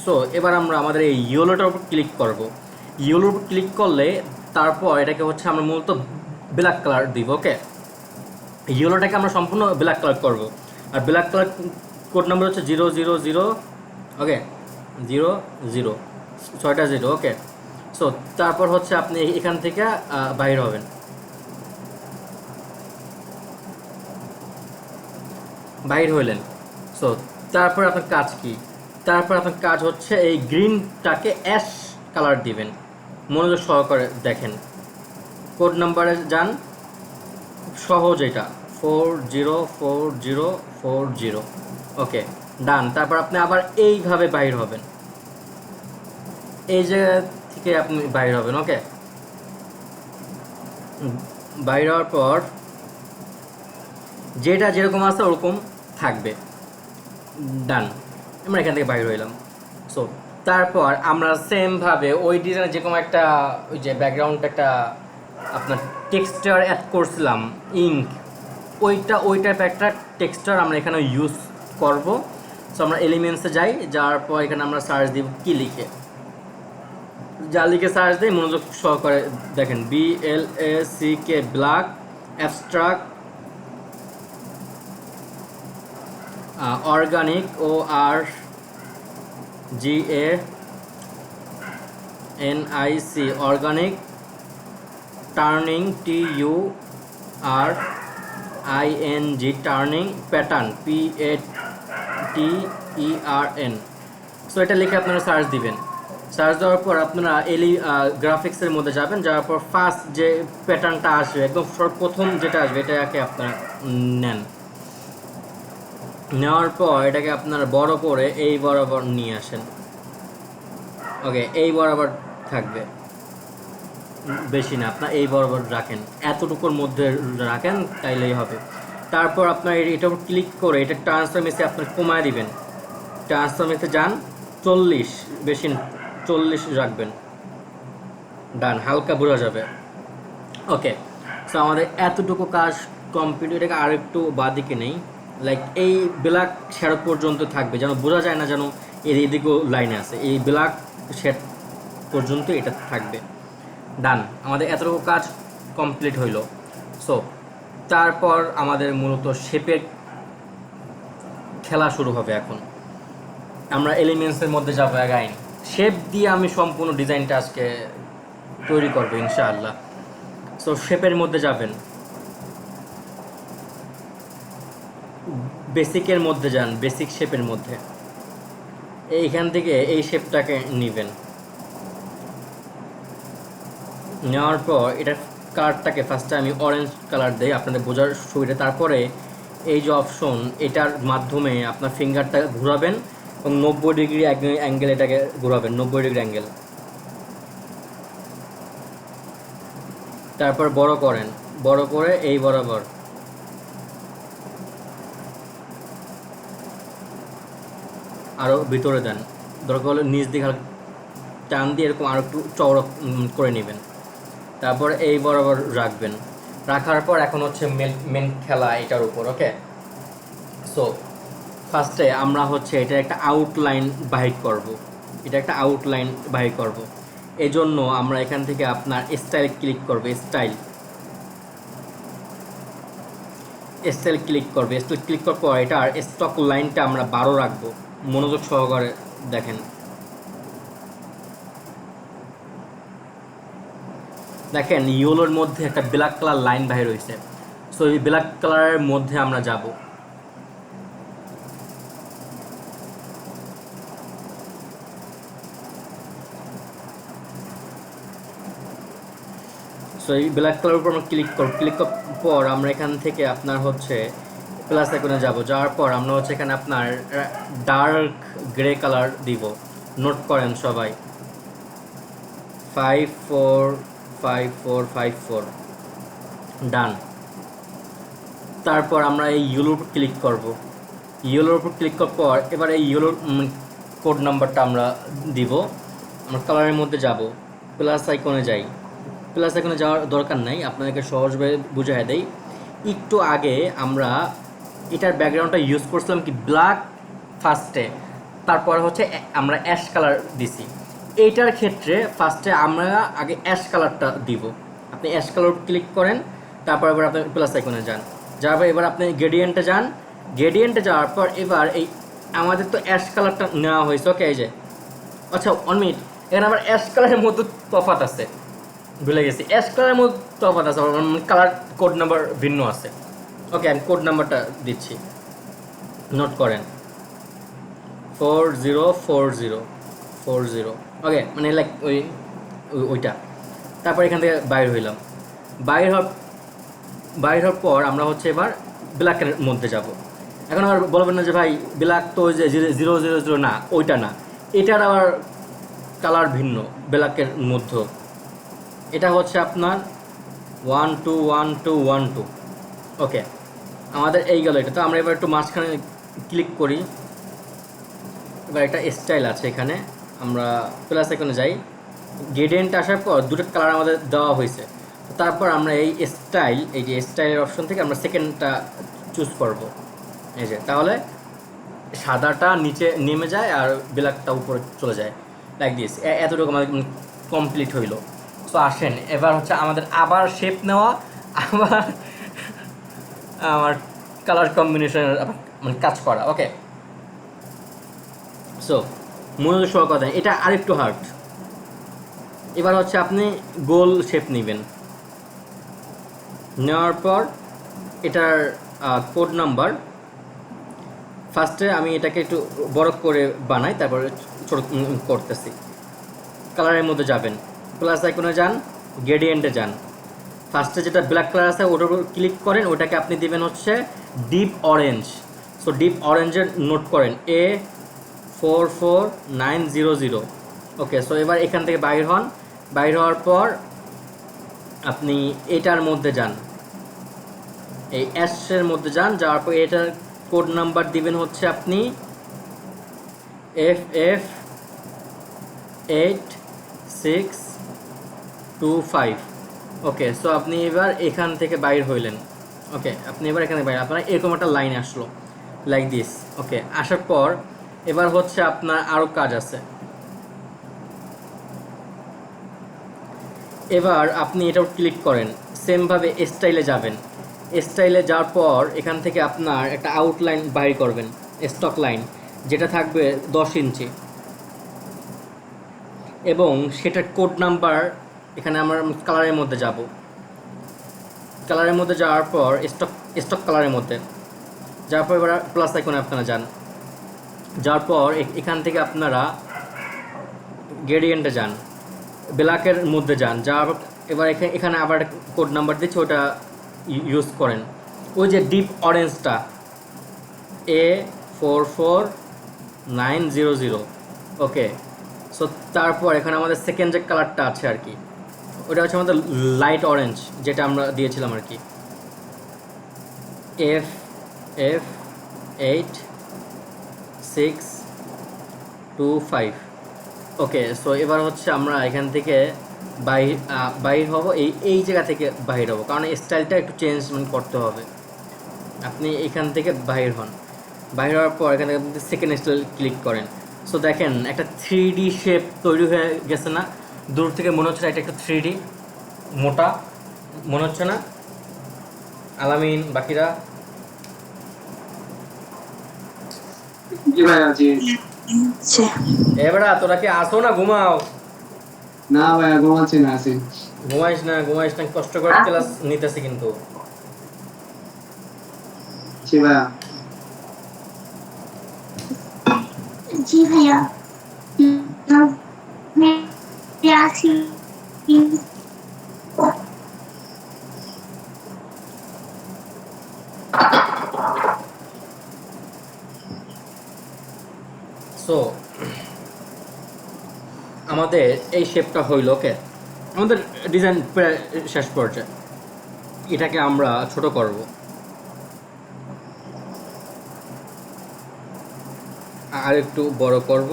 সো এবার আমরা আমাদের এই ইয়েলোটার উপর ক্লিক করব। ইয়েলোর উপর ক্লিক করলে তারপর এটাকে হচ্ছে আমরা মূলত ব্ল্যাক কালার দিব। ওকে, ইয়েলোটাকে আমরা সম্পূর্ণ ব্ল্যাক কালার করব। আর ব্ল্যাক কালার কোড নাম্বার হচ্ছে 000, ওকে 00, 6টা 0, ওকে। সো তারপর হচ্ছে আপনি এখান থেকে বাইর হবেন, বাইর হইলেন। সো তারপর আপনার কাজ কি? তারপর আপনার কাজ হচ্ছে এই গ্রিনটাকে অ্যাশ কালার দিবেন। মনোযোগ সহকারে দেখেন, কোড নাম্বারে যান, সহজ এটা 404040, ওকে ডান। তারপর আপনি আবার এইভাবে বাইর হবেন, এই জায়গা থেকে আপনি বাইর হবেন, ওকে। বাইর হওয়ার পর যেটা যেরকম আছে ওরকম থাকবে, ডান। আমরা এখান থেকে বাইর হইলাম। সো তারপর আমরা সেমভাবে ওই ডিজাইনে যেরকম একটা ওই যে ব্যাকগ্রাউন্ড একটা আপনার টেক্সচার অ্যাড করছিলাম, ইঙ্ক, ওইটার একটা টেক্সচার আমরা এখানে ইউজ করব। সো আমরা এলিমেন্টসে যাই, যাওয়ার পর এখানে আমরা সার্চ দিব কি লিখে, যা লিখে সার্চ দিই মনোযোগ সহকারে দেখেন, BLACK black abstract organic ORGANIC organic turning TURING turning pattern PATTERN। So এটা লিখে আপনারা সার্চ দিবেন। সার্চ দেওয়ার পর আপনারা গ্রাফিক্সের মধ্যে যাবেন, যাওয়ার পর ফার্স্ট যে প্যাটার্নটা আসবে একদম প্রথম যেটা আসবে এটাকে আপনারা নেন। নেওয়ার পর এটাকে আপনারা বড় করে এই বরাবর নিয়ে আসেন, ওকে এই বরাবর থাকবে, বেশি না, আপনার এই বরাবর রাখেন, এতটুকুর মধ্যে রাখেন তাইলেই হবে। তারপর আপনার এটার উপর ক্লিক করে এটা ট্রান্সফরমেশনে আপনার কমায় দিবেন, ট্রান্সফরমেশনে যান 40, বেশি 40 রাখবেন, ডান, হালকা বোঝা যাবে, ওকে। সো আমাদের এতটুকু কাজ কমপ্লিট। এটাকে আর একটু বাদিকে নেই, লাইক এই ব্ল্যাক শ্যাডো পর্যন্ত থাকবে, যেন বোঝা যায় না যেন এর এদিকেও লাইনে আছে, এই ব্ল্যাক শেড পর্যন্ত এটা থাকবে, ডান। আমাদের এতটুকু কাজ কমপ্লিট হইল। সো তারপর আমাদের মূলত শেপের খেলা শুরু হবে। এখন আমরা এলিমেন্টসের মধ্যে যাবো, অ্যাগাইন শেপ দিয়ে আমি সম্পূর্ণ ডিজাইনটা আজকে তৈরি করবো ইনশাআল্লাহ। সো শেপের মধ্যে যাবেন, বেসিকের মধ্যে যান, বেসিক শেপের মধ্যে এইখান থেকে এই শেপটাকে নেবেন। নেওয়ার পর এটার কালারটাকে ফার্স্টে আমি অরেঞ্জ কালার দিই আপনাদের বোঝার সুবিধা। তারপরে এই যে অপশন, এটার মাধ্যমে আপনার ফিঙ্গারটা ঘোরাবেন এবং 90 ডিগ্রি অ্যাঙ্গেল এটাকে ঘোরাবেন, 90 ডিগ্রি অ্যাঙ্গেল। তারপর বড় করেন, বড় করে এই বরাবর আরও ভিতরে দেন, দরকার হলে নিচ দিকে টান দিয়ে এরকম আরও একটু চওড়া করে নেবেন। তারপর এই বরাবর রাখবেন, রাখার পর এখন হচ্ছে মেন খেলা এটার উপর, ওকে। সো ফার্স্টে আমরা হচ্ছে এটা একটা আউটলাইন বাহির করব, এটা একটা আউটলাইন বাহির করব। এই জন্য আমরা এখান থেকে আপনার স্টাইল ক্লিক করব, স্টাইল ক্লিক করবে। স্টাইল ক্লিক করার পর এটার স্টক লাইনটা আমরা 12 রাখবো, মনোযোগ সহকারে দেখেন। দেখেন ইয়েলোর মধ্যে একটা ব্ল্যাক কালার লাইন বাহির হয়েছে। সো এই ব্ল্যাক কালারের মধ্যে আমরা যাব। সো এই ব্ল্যাক কালারের উপর আমরা ক্লিক করব, ক্লিক করার পর আমরা এখান থেকে আপনার হচ্ছে প্লাস আইকনে যাব। যাওয়ার পর আমরা হচ্ছে এখানে আপনার ডার্ক গ্রে কালার দিব, নোট করেন সবাই, 545454, ডান। তারপর আমরা এই ইয়েলোর উপর ক্লিক করব, ইয়েলোর উপর ক্লিক করার পর এবার এই ইয়েলোর কোড নাম্বারটা আমরা দিব। আমরা কালারের মধ্যে যাব, প্লাস আইকনে যাই, প্লাস আইকনে যাওয়ার দরকার নাই, আপনাদেরকে সহজভাবে বুঝিয়ে দেই। একটু আগে আমরা এটার ব্যাকগ্রাউন্ডটা ইউজ করছিলাম কি ব্ল্যাক ফার্স্টে, তারপর হচ্ছে আমরা অ্যাশ কালার দিছি। এইটার ক্ষেত্রে ফার্স্টে আমরা আগে অ্যাশ কালারটা দিব। আপনি অ্যাশ কালার ক্লিক করেন, তারপর আবার আপনি প্লাস আইকনে যান, যাওয়ার পর এবার আপনি গ্রেডিয়েন্টে যান, গ্রেডিয়েন্টে যাওয়ার পর এবার এই আমাদের তো অ্যাশ কালারটা নেওয়া হয়েছে, ওকে এই যে আচ্ছা 1 মিনিট, এখানে আবার অ্যাশ কালারের মধ্যে তফাৎ আছে, ভুলে গেছি, অ্যাশ কালারের মধ্যে তফাৎ আছে, কালার কোড নাম্বার ভিন্ন আছে। ওকে আমি কোড নাম্বারটা দিচ্ছি, নোট করেন 404040। ওকে মানে লাইক ওইটা। তারপর এখান থেকে বাইর হইলাম, বাইর হওয়ার পর আমরা হচ্ছে এবার ব্ল্যাকের মধ্যে যাব। এখন আবার বলবেন না যে ভাই ব্ল্যাক তো ওই যে 000 না, ওইটা না, এটার আবার কালার ভিন্ন ব্ল্যাকের মধ্যে। এটা হচ্ছে আপনার 121212। ওকে আমাদের এই গেল এটা। তো আমরা এবার একটু মাঝখানে ক্লিক করি, এবার একটা স্টাইল আছে এখানে, আমরা প্লাস এখানে যাই, গ্রেডিয়েন্ট আসার পর দুটো কালার আমাদের দেওয়া হয়েছে। তারপর আমরা এই স্টাইল, এই যে স্টাইলের অপশন থেকে আমরা সেকেন্ডটা চুজ করব, এই যে, তাহলে সাদাটা নিচে নেমে যায় আর ব্ল্যাকটা উপরে চলে যায়, লাইক দিস। এতটুকু আমাদের কমপ্লিট হইল। সো আসেন এবার হচ্ছে আমাদের আবার শেপ নেওয়া, আবার আমার কালার কম্বিনেশনের মানে কাজ করা। ওকে সো মনোযোগ সহকারে, এটা আরেকটু হার্ড। এবার হচ্ছে আপনি গোল শেপ নেবেন, নেওয়ার পর এটার কোড নাম্বার, ফার্স্টে আমি এটাকে একটু বড় করে বানাই, তারপরে ছোট করতেছি। কালারের মধ্যে যাবেন, প্লাস আইকনে যান, গ্রেডিয়েন্টে যান, ফার্স্টে যেটা ব্ল্যাক কালার আছে ওটার উপর ক্লিক করেন, ওটাকে আপনি দিবেন হচ্ছে ডিপ অরেঞ্জ। সো ডিপ অরেঞ্জের নোট করেন A44900। ওকে সো এবার এখান থেকে বাইর হন, বাইর হওয়ার পর আপনি এটার মধ্যে যান, এই অ্যাশের মধ্যে যান, যাওয়ার পর এটার কোড নাম্বার দিবেন হচ্ছে আপনি FF8625। ওকে সো আপনি এবার এখান থেকে বাইর হইলেন। ওকে আপনি এবার এখানে বাইরে, আপনার এরকম একটা লাইন আসলো লাইক দিস। ওকে আসার পর এবার হচ্ছে আপনার আরও কাজ আছে। এবার আপনি এটাও ক্লিক করেন, সেমভাবে স্টাইলে যাবেন, স্টাইলে যাওয়ার পর এখান থেকে আপনার একটা আউটলাইন বাইর করবেন, স্টক লাইন, যেটা থাকবে 10 ইঞ্চি, এবং সেটার কোড নাম্বার এখানে আমরা কালারের মধ্যে যাব, কালারের মধ্যে যাওয়ার পর স্টক কালারের মধ্যে যাওয়ার পর এবার প্লাস আইকনে আপনারা যান, যাওয়ার পর এখান থেকে আপনারা গ্রেডিয়েন্টে যান, ব্ল্যাকের মধ্যে যান, যাওয়ার এবার এখানে আবার কোড নাম্বার দিচ্ছে, ওটা ইউজ করেন, ওই যে ডিপ অরেঞ্জটা A44900। ওকে সো তারপর এখানে আমাদের সেকেন্ড যে কালারটা আছে আর কি, ওটা হচ্ছে আমাদের লাইট অরেঞ্জ, যেটা আমরা দিয়েছিলাম আর কি, FF8625। ওকে সো এবার হচ্ছে আমরা এখান থেকে বাইর হব, এই জায়গা থেকে বাহির হব, কারণ স্টাইলটা একটু চেঞ্জ করতে হবে। আপনি এখান থেকে বাহির হন, বাহির হওয়ার পর এখান থেকে আপনি সেকেন্ড স্টাইল ক্লিক করেন। সো দেখেন একটা 3D শেপ তৈরি হয়ে গেছে না, দূর থেকে মনে হচ্ছে এটা একটা 3D মোটা মনে হচ্ছে না? আলামিন বাকিরা
জি ভাইয়া জি।
এবারে তোরা কি আসো না ঘুমাও?
না ভাইয়া ঘুমাচ্ছি না, আছি।
ঘুমাইস না কষ্ট করে ক্লাস নিতেছি কিন্তু।
জি ভাইয়া।
জি ভাইয়া আমি আছি।
সো আমাদের এই শেপটা হইল। ওকে আমাদের ডিজাইন প্রায় শেষ পর্যায়ে, এটাকে আমরা ছোট করব, আর একটু বড় করব,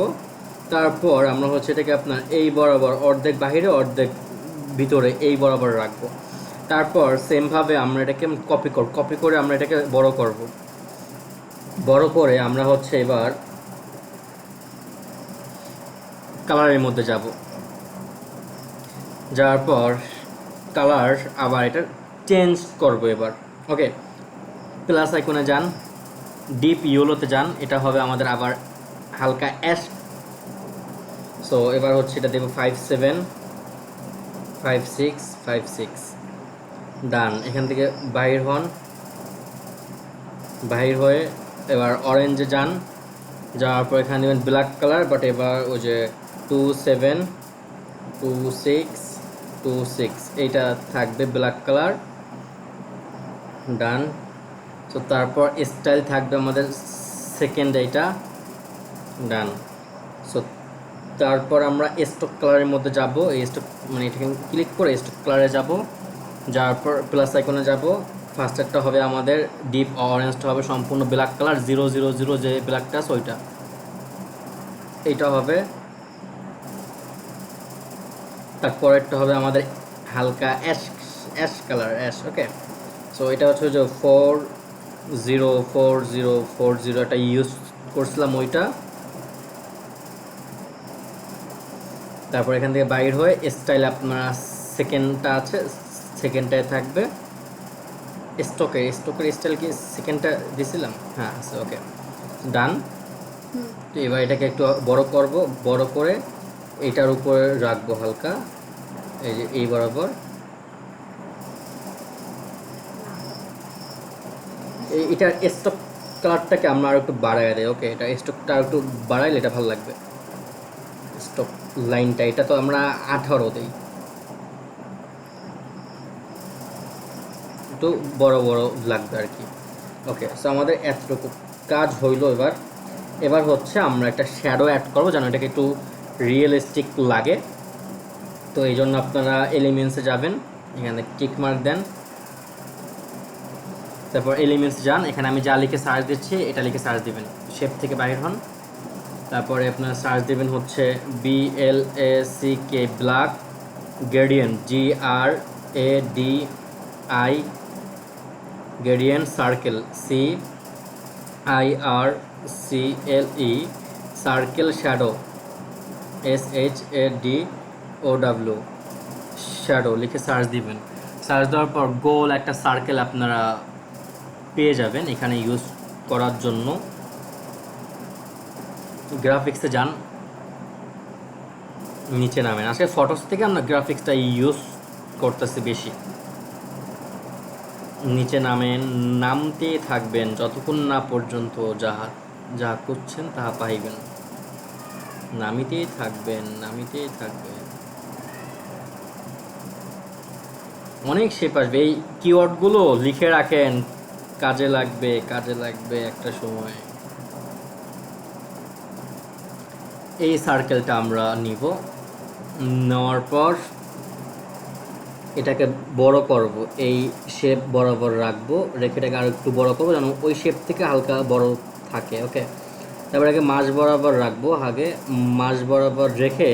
তারপর আমরা হচ্ছে এটাকে আপনার এই বরাবর অর্ধেক বাহিরে অর্ধেক ভিতরে এই বরাবর রাখবো। তারপর সেমভাবে আমরা এটাকে কপি করে আমরা এটাকে বড় করব, বড় করে আমরা হচ্ছে এবার কালারের মধ্যে যাব, যাওয়ার পর কালার আবার এটা চেঞ্জ করব এবার। ওকে প্লাস আইকনে যান, ডিপ ইয়েলোতে যান, এটা হবে আমাদের আবার হালকা অ্যাশ। সো এবার হচ্ছে এটা দেবো 5 7 5 6 5 6, ডান। এখান থেকে বাহির হন, বাহির হয়ে এবার অরেঞ্জে যান, যাওয়ার পর এখানে দেবেন ব্ল্যাক কালার, বাট এবার ওই যে 2 7 2 6 2 6 এইটা থাকবে ব্ল্যাক কালার, ডান। তো তারপর স্টাইল থাকবে আমাদের সেকেন্ড এইটা, ডান। সো তারপর আমরা স্টক কালারের মধ্যে যাব, এই স্টক মানে এটাকে ক্লিক করে স্টক কালারে যাব, যাওয়ার পর প্লাস আইকনে যাব। ফার্স্টেরটা হবে আমাদের ডিপ অরেঞ্জটা হবে সম্পূর্ণ ব্ল্যাক কালার, 0 0 0 যে ব্ল্যাকটা আছে ওইটা, এইটা হবে। তারপরেরটা হবে আমাদের হালকা অ্যাশ অ্যাশ কালার, অ্যাশ। ওকে, সো এটা হচ্ছে যে 4 0 4 0 4 0 এটা ইউজ করছিলাম ওইটা। তারপর এখান থেকে বাইর হয়ে স্টাইল আপনারা সেকেন্ডটা আছে, সেকেন্ডটায় থাকবে স্টকের স্টাইল কি সেকেন্ডটা দিছিলাম? হ্যাঁ আচ্ছা, ওকে, ডান। তো এবার এটাকে একটু বড় করব, বড় করে এটার উপরে রাখবো হালকা, এই যে এই বরাবর। এটার স্টক কালারটাকে আমরা আর একটু বাড়াই দেয়। ওকে, এটা স্টকটা আর একটু বাড়াইলে এটা ভালো লাগবে। স্টক লাইনটা এটা তো আমরা 18 দেই, একটু বড় বড় লাগবে আর কি। ওকে, সো আমাদের এতটুকু কাজ হইলো। এবার হচ্ছে আমরা একটা শ্যাডো অ্যাড করবো যেন এটাকে একটু রিয়েলিস্টিক লাগে। তো এই জন্য আপনারা এলিমেন্টসে যাবেন, এখানে টিক মার্ক দেন, তারপর এলিমেন্টস যান, এখানে আমি যা লিখে সার্চ দিচ্ছি এটা লিখে সার্চ দিবেন, শেপ থেকে বাইর হন। তারপরে আপনারা সার্চ দিবেন হচ্ছে BLACK black gradient, GRADI gradient circle, CIRCLE circle shadow, SHADOW shadow লিখে সার্চ দিবেন। সার্চ দেওয়ার পর গোল একটা সার্কেল আপনারা পেয়ে যাবেন এখানে ইউজ করার জন্য। গ্রাফিক্সে যান, নিচে নামেন। আসলে ফটোস থেকে আমরা গ্রাফিক্সটা ইউজ করতেছি বেশি। নিচে নামেন, নামতে থাকবেন যতক্ষণ না পর্যন্ত যা করছেন তাহা পাইবেন, নামিতেই থাকবেন, নামিতেই থাকবেন। অনেক শেপ আসবে, এই কিওয়ার্ডগুলো লিখে রাখেন, কাজে লাগবে একটা সময়। এই সার্কেলটা আমরা নিব, নেওয়ার পর এটাকে বড় করব, এই শেপ বরাবর রাখবো, রেখে এটাকে আর একটু বড় করবো যেন ওই শেপ থেকে হালকা বড় থাকে। ওকে, তারপর এটাকে মাঝ বরাবর রাখবো, আগে মাঝ বরাবর রেখে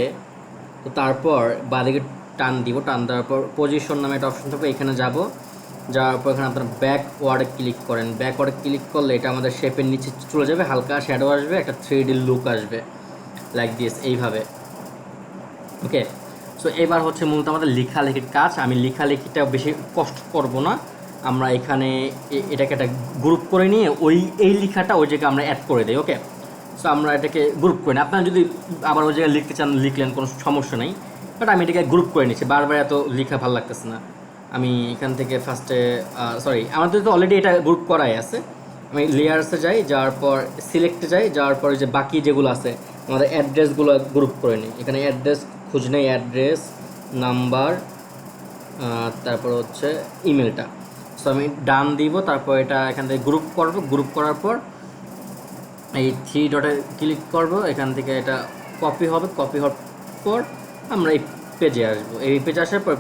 তো তারপর বাঁদিকে টান দিব, টান দেওয়ার পর পজিশন নামে একটা অপশন থাকবে, এখানে যাব, যাওয়ার পর এখানে আপনারা ব্যাকওয়ার্ডে ক্লিক করেন। ব্যাকওয়ার্ডে ক্লিক করলে এটা আমাদের শেপের নিচে চলে যাবে, হালকা শ্যাডো আসবে, একটা 3D লুক আসবে লাইক দিস, এইভাবে। ওকে, সো এবার হচ্ছে মূলত আমাদের লেখালেখির কাজ। আমি লেখালেখিটা বেশি কষ্ট করব না, আমরা এখানে এটাকে একটা গ্রুপ করে নিয়ে এই লেখাটা ওই জায়গায় আমরা অ্যাড করে দিই। ওকে, সো আমরা এটাকে গ্রুপ করে নিই। আপনারা যদি আবার ওই জায়গায় লিখতে চান লিখলেন, কোনো সমস্যা নেই, বাট আমি এটাকে গ্রুপ করে নিচ্ছি, বারবার এত লেখা ভালো লাগতেছে না। আমি এখান থেকে ফার্স্টে আমাদের তো অলরেডি এটা গ্রুপ করাই আছে। আমি লেয়ার্সে যাই, যাওয়ার পর সিলেক্টে যাই, যাওয়ার পরে যে বাকি যেগুলো আছে আমাদের অ্যাড্রেসগুলো গ্রুপ করে নিই। এখানে অ্যাড্রেস খুঁজ নেই, অ্যাড্রেস, নাম্বার, তারপর হচ্ছে ইমেলটা। সো আমি ডান দিব, তারপর এটা এখান থেকে গ্রুপ করব। গ্রুপ করার পর এই 3 ডটে ক্লিক করব, এখান থেকে এটা কপি হবে। কপি হওয়ার পর আমরা এই পেজে আসবো। এই পেজে আসার পর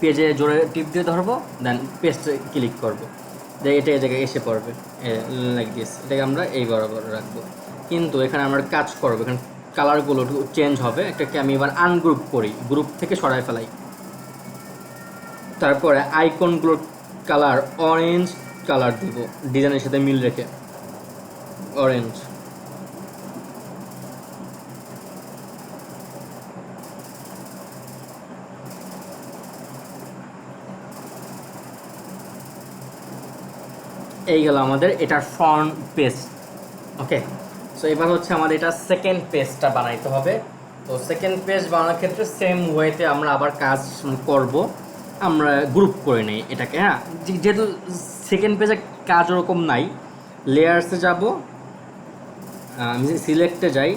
পেজে জোরে টিপ দিয়ে ধরবো, দেন পেজে ক্লিক করব, যে এটা এই জায়গায় এসে পড়বে লাইক দিস। এটাকে আমরা এই বরাবর রাখবো, কিন্তু এখানে আমরা কাজ করবো, এখানে কালারগুলো একটু চেঞ্জ হবে। এটাকে আমি এবার আনগ্রুপ করি, গ্রুপ থেকে সরাই ফেলাই। তারপরে আইকনগুলোর কালার অরেঞ্জ কালার দিব, ডিজাইনের সাথে মিল রেখে অরেঞ্জ। এই গেল আমাদের এটার ফ্রন্ট পেজ। ওকে, সো এবার হচ্ছে আমাদের এটা সেকেন্ড পেজটা বানাইতে হবে। তো সেকেন্ড পেজ বানানোর ক্ষেত্রে সেম ওয়েতে আমরা আবার কাজ করব, আমরা গ্রুপ করে নিই এটাকে। হ্যাঁ, যেহেতু সেকেন্ড পেজে কাজ ওরকম নাই, লেয়ার্সে যাব, আমি সিলেক্টে যাই,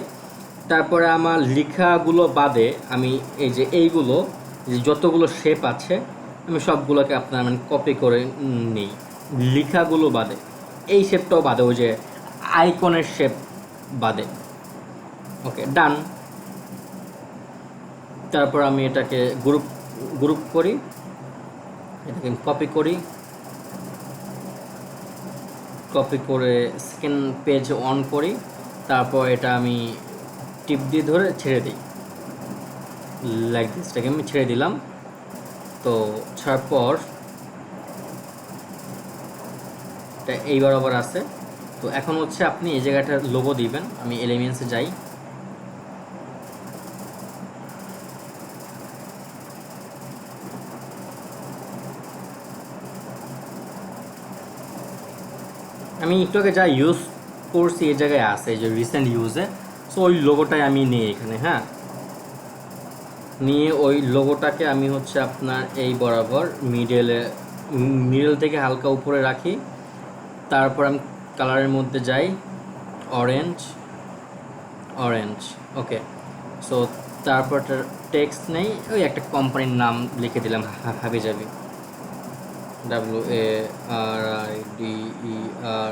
তারপরে আমার লেখাগুলো বাদে আমি এই যে এইগুলো যে যতগুলো শেপ আছে আমি সবগুলোকে আপনার মানে কপি করে নিই, লেখাগুলো বাদে, এই শেপটাও বাদে, ওই যে আইকনের শেপ বাদে। ওকে, ডান। তারপর আমি এটাকে গ্রুপ করি, এটাকে কপি করে সেকেন্ড পেজ অন করি, তারপর এটা আমি টিপ দিয়ে ধরে ছেড়ে দিই, লাইক দিসটাকে আমি ছেড়ে দিলাম। তো ছাড়ার পর এটা এই বরাবর আছে। তো এখন হচ্ছে আপনি এই জায়গাটার লোগো দিবেন। আমি এলিমেন্টসে যাই, আমি একটু আগে যা ইউজ করছি এই জায়গায় আছে, এই যে রিসেন্ট ইউজে। সো ওই লোগোটাই আমি নিই এখানে। হ্যাঁ, নিয়ে ওই লোগোটাকে আমি হচ্ছে আপনার এই বরাবর মিডল থেকে হালকা উপরে রাখি। তারপর আমি কালারের মধ্যে যাই, অরেঞ্জ। ওকে, সো তারপর টেক্সট নেই, ওই একটা কোম্পানির নাম লিখে দিলাম, হাবিজাবি,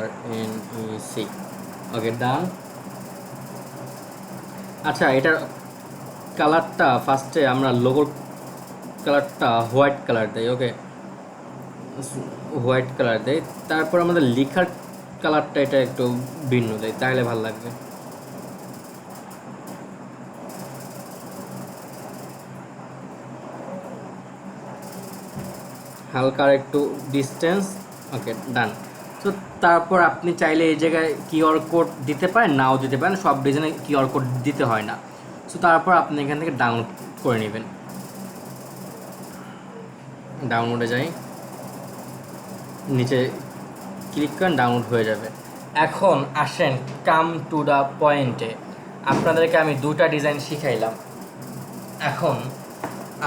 WARIDERNEC। ওকে, ডান। আচ্ছা, এটার কালারটা ফার্স্টে আমরা লোগোর কালারটা হোয়াইট কালার দেই। ওকে, হোয়াইট কালার দেই, তারপর আমাদের লেখার কালারটা এটা একটু ভিন্ন দেয়, তাহলে ভালো লাগবে। হালকা একটু ডিস্টেন্স। ওকে, ডান। তো তারপর আপনি চাইলে এই জায়গায় কিউআর কোড দিতে পারেন, নাও দিতে পারেন, সব ডিজাইনে কিউআর কোড দিতে হয় না। সো তারপর আপনি এখান থেকে ডাউনলোড করে নেবেন। ডাউনলোডে যাই, নিচে ক্লিক করেন, ডাউনলোড হয়ে যাবে। এখন আসেন কাম টু দ্য পয়েন্টে। আপনাদেরকে আমি দুটা ডিজাইন শিখাইলাম। এখন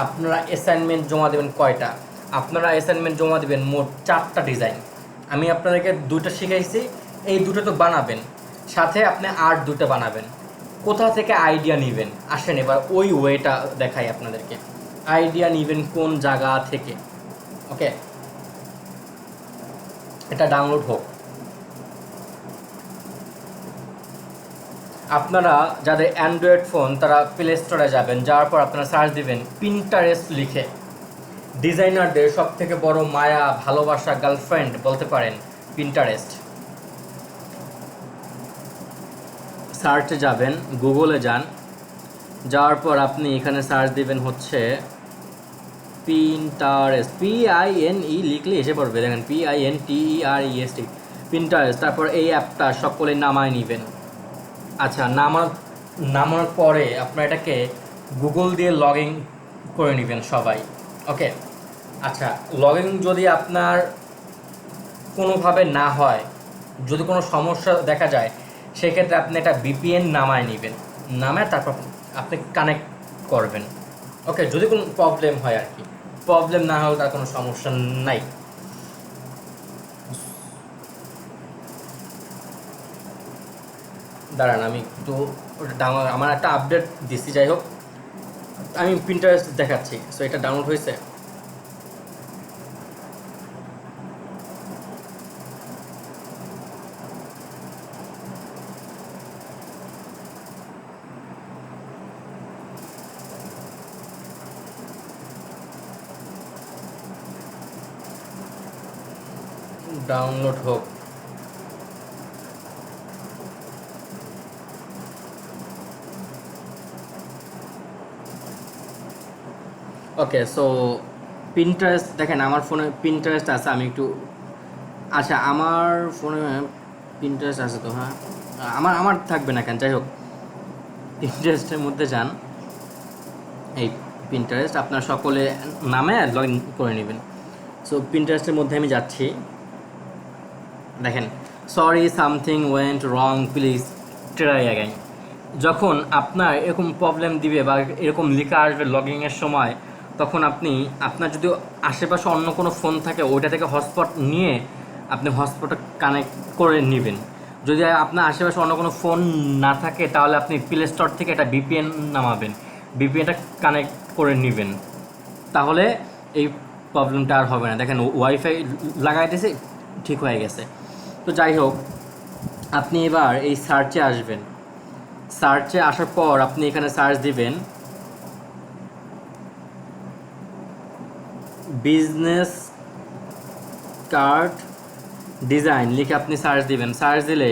আপনারা অ্যাসাইনমেন্ট জমা দেবেন কয়টা? আপনারা অ্যাসাইনমেন্ট জমা দেবেন মোট 4টা ডিজাইন। আমি আপনাদেরকে দুটো শিখাইছি, এই দুটো তো বানাবেন, সাথে আপনি আর দুটো বানাবেন। কোথা থেকে আইডিয়া নেবেন আসেন এবার ওই ওয়েটা দেখাই আপনাদেরকে। আইডিয়া নেবেন কোন জায়গা থেকে? ওকে, এটা ডাউনলোড হোক। আপনারা যাদের অ্যান্ড্রয়েড ফোন তারা প্লে স্টোরে যাবেন, যাওয়ার পর আপনারা সার্চ দিবেন পিন্টারেস্ট লিখে। ডিজাইনারদের সব থেকে বড় মায়া, ভালোবাসা, গার্লফ্রেন্ড বলতে পারেন পিন্টারেস্ট। সার্চে যাবেন, গুগলে যান, যাওয়ার পর আপনি এখানে সার্চ দিবেন হচ্ছে পিন্টারেস্ট, PINE লিখলে এসে পড়বে, দেখেন PINTEREST, পিন্টারেস্ট। তারপর এই অ্যাপটা সকলে নামায় নেবেন। আচ্ছা, নামানোর পরে আপনার এটাকে গুগল দিয়ে লগ ইন করে নেবেন সবাই। ওকে, আচ্ছা, লগ ইন যদি আপনার কোনোভাবে না হয়, যদি কোনো সমস্যা দেখা যায়, সেক্ষেত্রে আপনি একটা VPN নামায় নেবেন, নামায় তারপর আপনি কানেক্ট করবেন। ওকে, যদি কোনো প্রবলেম হয় আর কি, প্রবলেম না হলে তার কোনো সমস্যা নাই। দাঁড়ান, আমি একটু আমার একটা আপডেট দিচ্ছি। যাই হোক, আমি পিন্টারেস্ট দেখাচ্ছি। সো এটা ডাউনলোড হয়েছে। ডাউনলোড হোক। ওকে, সো পিন্টারেস্ট দেখেন, আমার ফোনে পিন্টারেস্ট আছে। আমি একটু, আচ্ছা, আমার ফোনে পিন্টারেস্ট আছে তো। হ্যাঁ, আমার থাকবে না কেন? যাই হোক, পিন্টারেস্টের মধ্যে যান, এই পিন্টারেস্ট আপনার সকলে নামে লগ ইন করে নেবেন। সো পিন্টারেস্টের মধ্যে আমি যাচ্ছি, দেখেন, sorry something went wrong, please try again. যখন আপনার এরকম প্রবলেম দিবে বা এরকম লেখা আসবে লগইনের সময়, তখন আপনি আপনার যদি আশেপাশে অন্য কোনো ফোন থাকে ওইটা থেকে হটস্পট নিয়ে আপনি হটস্পটটা কানেক্ট করে নেবেন। যদি আপনার আশেপাশে অন্য কোনো ফোন না থাকে তাহলে আপনি প্লে স্টোর থেকে একটা ভিপিএন নামাবেন, ভিপিএনটা কানেক্ট করে নেবেন, তাহলে এই প্রবলেমটা আর হবে না। দেখেন ওয়াইফাই লাগাই দিয়েছে, ঠিক হয়ে গেছে। তো যাই হোক, আপনি এবার এই সার্চে আসবেন। সার্চে আসার পর আপনি এখানে সার্চ দিবেন বিজনেস কার্ড ডিজাইন লিখে আপনি সার্চ দিবেন। সার্চ দিলে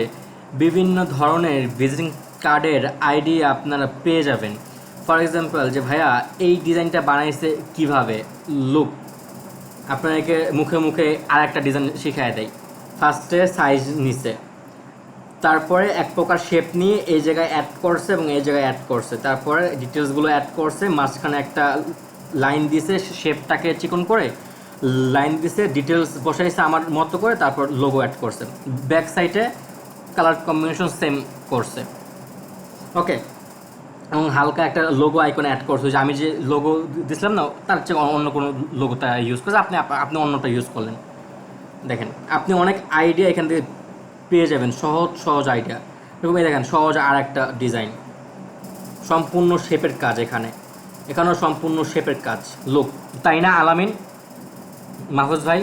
বিভিন্ন ধরনের ভিজিটিং কার্ডের আইডি আপনারা পেয়ে যাবেন। ফর এক্সাম্পল, যে ভাইয়া এই ডিজাইনটা বানাইছে কিভাবে, লুক আপনাকে মুখে মুখে আর একটা ডিজাইন শিখায় দেয়। ফার্স্টে সাইজ নিছে, তারপরে এক প্রকার শেপ নিয়ে এই জায়গায় অ্যাড করছে এবং এই জায়গায় অ্যাড করছে, তারপরে ডিটেলসগুলো অ্যাড করছে, মাঝখানে একটা লাইন দিছে, শেপটাকে চিকন করে লাইন দিছে, ডিটেলস বসাইছে আমার মতো করে, তারপর লোগো অ্যাড করছে, ব্যাক সাইডে কালার কম্বিনেশন সেম করছে। ওকে, এবং হালকা একটা লোগো আইকন অ্যাড করছে, যে আমি যে লোগো দিছিলাম না তার চেয়ে অন্য কোনো লোগোটা ইউজ করছে, আপনি অন্যটা ইউজ করলেন। দেখেন, আপনি অনেক আইডিয়া এখান থেকে পেয়ে যাবেন, সহজ আইডিয়া। এরকম দেখেন, সহজ আর একটা ডিজাইন, সম্পূর্ণ শেপের কাজ, এখানেও সম্পূর্ণ শেপের কাজ, লুক, তাই না আলামিন, মাহফুজ ভাই?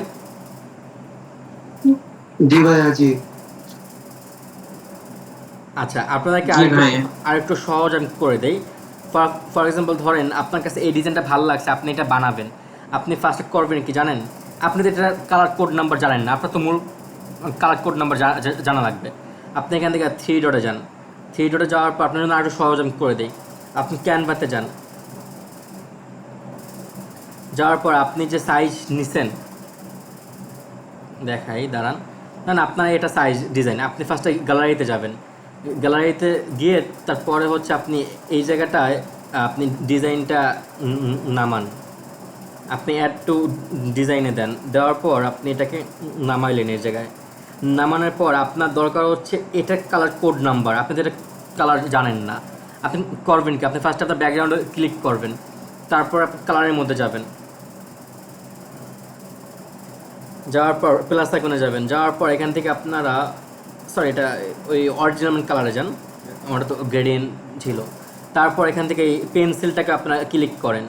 জি ভাইয়া, জি।
আচ্ছা, আপনাদেরকে
জি ভাই।
আরেকটু সহজ আমি করে দেই। ফর এক্সাম্পল, ধরেন আপনার কাছে এই ডিজাইনটা ভালো লাগছে, আপনি এটা বানাবেন। আপনি ফার্স্টে করবেন কি জানেন? আপনি তো এটা কালার কোড নাম্বার জানেন না, আপনার তো মূল কালার কোড নাম্বার জানা লাগবে। আপনি এখান থেকে 3 ডটে যান, 3 ডটে যাওয়ার পর আপনার জন্য আরেকটু সহজ আমি করে দিই। আপনি ক্যানভাতে যান, যাওয়ার পর আপনি যে সাইজ নিছেন, দেখাই দাঁড়ান, না আপনার এটা সাইজ ডিজাইন, আপনি ফার্স্টে গ্যালারিতে যাবেন। গ্যালারিতে গিয়ে তারপরে হচ্ছে আপনি এই জায়গাটায় আপনি ডিজাইনটা নামান, আপনি অ্যাড টু ডিজাইনে দেন, দেওয়ার পর আপনি এটাকে নামাইলেন। এই জায়গায় নামানোর পর আপনার দরকার হচ্ছে এটার কালার কোড নাম্বার, আপনি যেটা কালার জানেন না, আপনি করবেন কি, আপনি ফার্স্টে আপনার ব্যাকগ্রাউন্ডে ক্লিক করবেন, তারপর আপনি কালারের মধ্যে যাবেন, যাওয়ার পর প্লাস আইকনে যাবেন, যাওয়ার পর এখান থেকে আপনারা এটা ওই অরিজিনাল কালারে যান, আমারটা তো গ্রেডিয়েন্ট ছিল। তারপর এখান থেকে এই পেন্সিলটাকে আপনারা ক্লিক করেন,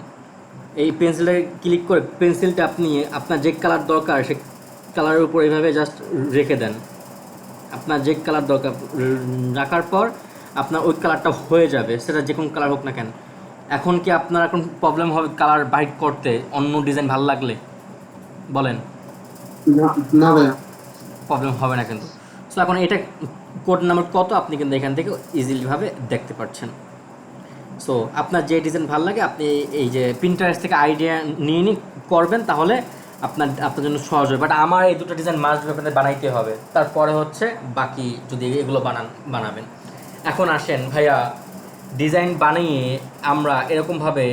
এই পেন্সিলটাকে ক্লিক করে পেন্সিলটা আপনি আপনার যে কালার দরকার সেই কালারের উপর এইভাবে জাস্ট রেখে দেন। আপনার যে কালার দরকার রাখার পর আপনার ওই কালারটা হয়ে যাবে, সেটা যে কোনো কালার হোক না কেন। এখন কি আপনার এখন প্রবলেম হবে কালার বাইট করতে অন্য ডিজাইন ভালো লাগলে? বলেন।
না ভাইয়া,
প্রবলেম হবে না কিন্তু। সো এখন এটা কোড নাম্বার কত আপনি কিন্তু এখান থেকে ইজিলিভাবে দেখতে পাচ্ছেন। সো আপনার যে ডিজাইন ভালো লাগে আপনি এই যে পিন্টারেস্ট থেকে আইডিয়া নিয়ে করবেন, তাহলে আপনার জন্য সহজ হবে। বাট আমার এই দুটো ডিজাইন মাস্ট আপনাদের বানাইতে হবে, তারপরে হচ্ছে বাকি যদি এগুলো বানাবেন। এখন আসেন ভাইয়া, ডিজাইন বানিয়ে আমরা এরকমভাবে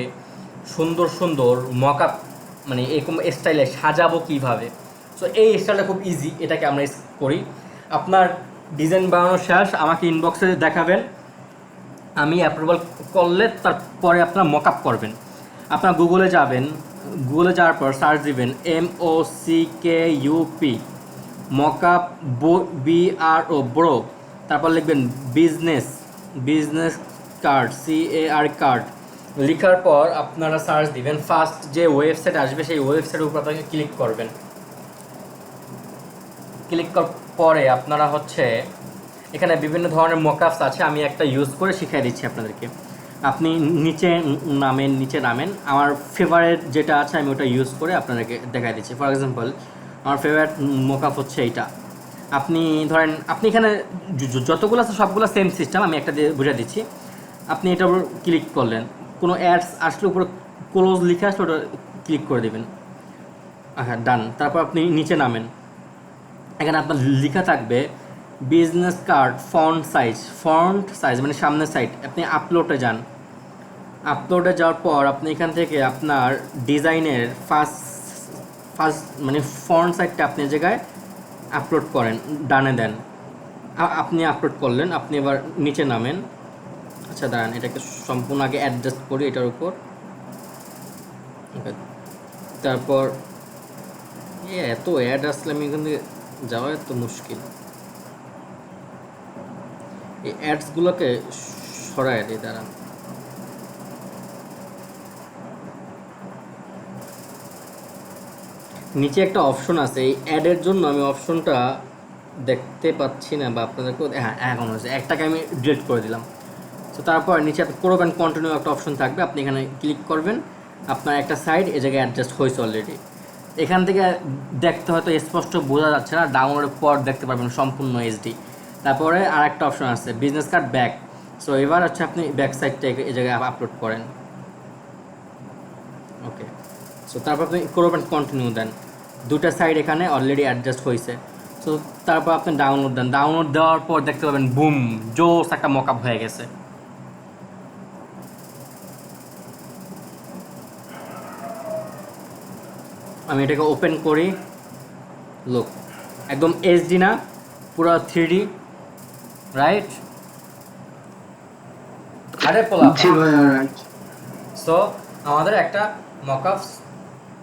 সুন্দর সুন্দর মকআপ মানে এরকম স্টাইলে সাজাবো কীভাবে। সো এই স্টাইলটা খুব ইজি, এটাকে আমরা করি। আপনার ডিজাইন বানানো শেষ, আমাকে ইনবক্সে দেখাবেন, আমি অ্যাপ্রুভাল করলে তারপরে আপনার মকআপ করবেন। আপনার গুগলে যাবেন, গুগলে যাওয়ার পর সার্চ দিবেন MOCKUP মকআপ BRO ব্রো, তারপর লিখবেন বিজনেস কার্ড CAR কার্ড, লেখার পর আপনারা সার্চ দিবেন, ফার্স্ট যে ওয়েবসাইট আসবে সেই ওয়েবসাইটের উপর আপনাকে ক্লিক করবেন। ক্লিক করার পরে আপনারা হচ্ছে এখানে বিভিন্ন ধরনের মকআপস আছে, আমি একটা ইউজ করে শিখিয়ে দিচ্ছি আপনাদেরকে। আপনি নিচে নামেন, আমার ফেভারিট যেটা আছে আমি ওটা ইউজ করে আপনাদেরকে দেখাই দিচ্ছি। ফর এক্সাম্পল, আমার ফেভারিট মকআপ হচ্ছে এইটা। আপনি ধরেন আপনি এখানে যতগুলো আছে সবগুলো সেম সিস্টেম, আমি একটা দিয়ে বুঝিয়ে দিচ্ছি। আপনি এটার উপর ক্লিক করলেন, কোনো অ্যাডস আসলে উপরে ক্লোজ লিখে আসলে ওটা ক্লিক করে দেবেন। আচ্ছা, ডান। তারপর আপনি নিচে নামেন, এখানে আপনার লেখা থাকবে বিজনেস কার্ড ফন্ট সাইজ মানে সামনের সাইড। আপনি আপলোডে যান, আপলোডে যাওয়ার পর আপনি এখান থেকে আপনার ডিজাইনের ফার্স্ট মানে ফন্ট সাইডটা আপনি জায়গায় আপলোড করেন, ডানে দেন। আপনি আপলোড করলেন, আপনি এবার নিচে নামেন। আচ্ছা দাঁড়ান, এটাকে সম্পূর্ণ আগে অ্যাডজাস্ট করি এটার উপর। ওকে, তারপর এত অ্যাড আসলে আমি এখান থেকে যাওয়া এত মুশকিল। এই অ্যাডসগুলোকে সরায় দিই, দাঁড়ান। নিচে একটা অপশন আছে এই অ্যাডের জন্য, আমি অপশনটা দেখতে পাচ্ছি না, বা আপনাদেরকে হ্যাঁ এখন হচ্ছে, একটাকে আমি ডিলিট করে দিলাম। তো তারপর নিচে আপনি প্রোব অ্যান্ড কন্টিনিউ একটা অপশন থাকবে, আপনি এখানে ক্লিক করবেন। আপনার একটা সাইড এ জায়গায় অ্যাডজাস্ট হয়েছে অলরেডি। এখান থেকে দেখতে হয়তো স্পষ্ট বোঝা যাচ্ছে না, ডাউনলোডের পর দেখতে পারবেন সম্পূর্ণ এইচডি। তারপরে আর একটা অপশন আছে বিজনেস কার্ড ব্যাক। সো এবার হচ্ছে আপনি ব্যাক সাইডটা এই জায়গায় আপলোড করেন। ওকে, সো তারপর আপনি প্রোব অ্যান্ড কন্টিনিউ দেন। দুটা সাইড এখানে অলরেডি অ্যাডজাস্ট হয়েছে। সো তারপর আপনি ডাউনলোড দেন। ডাউনলোড দেওয়ার পর দেখতে পাবেন বুম, জোস একটা মকআপ হয়ে গেছে। আমি এটাকে ওপেন করি। লোক একদম এইচডি না, পুরো 3D, রাইট? আরে পোলা,
জি ভাইয়া, রাইট।
সো আমাদের একটা মকআপ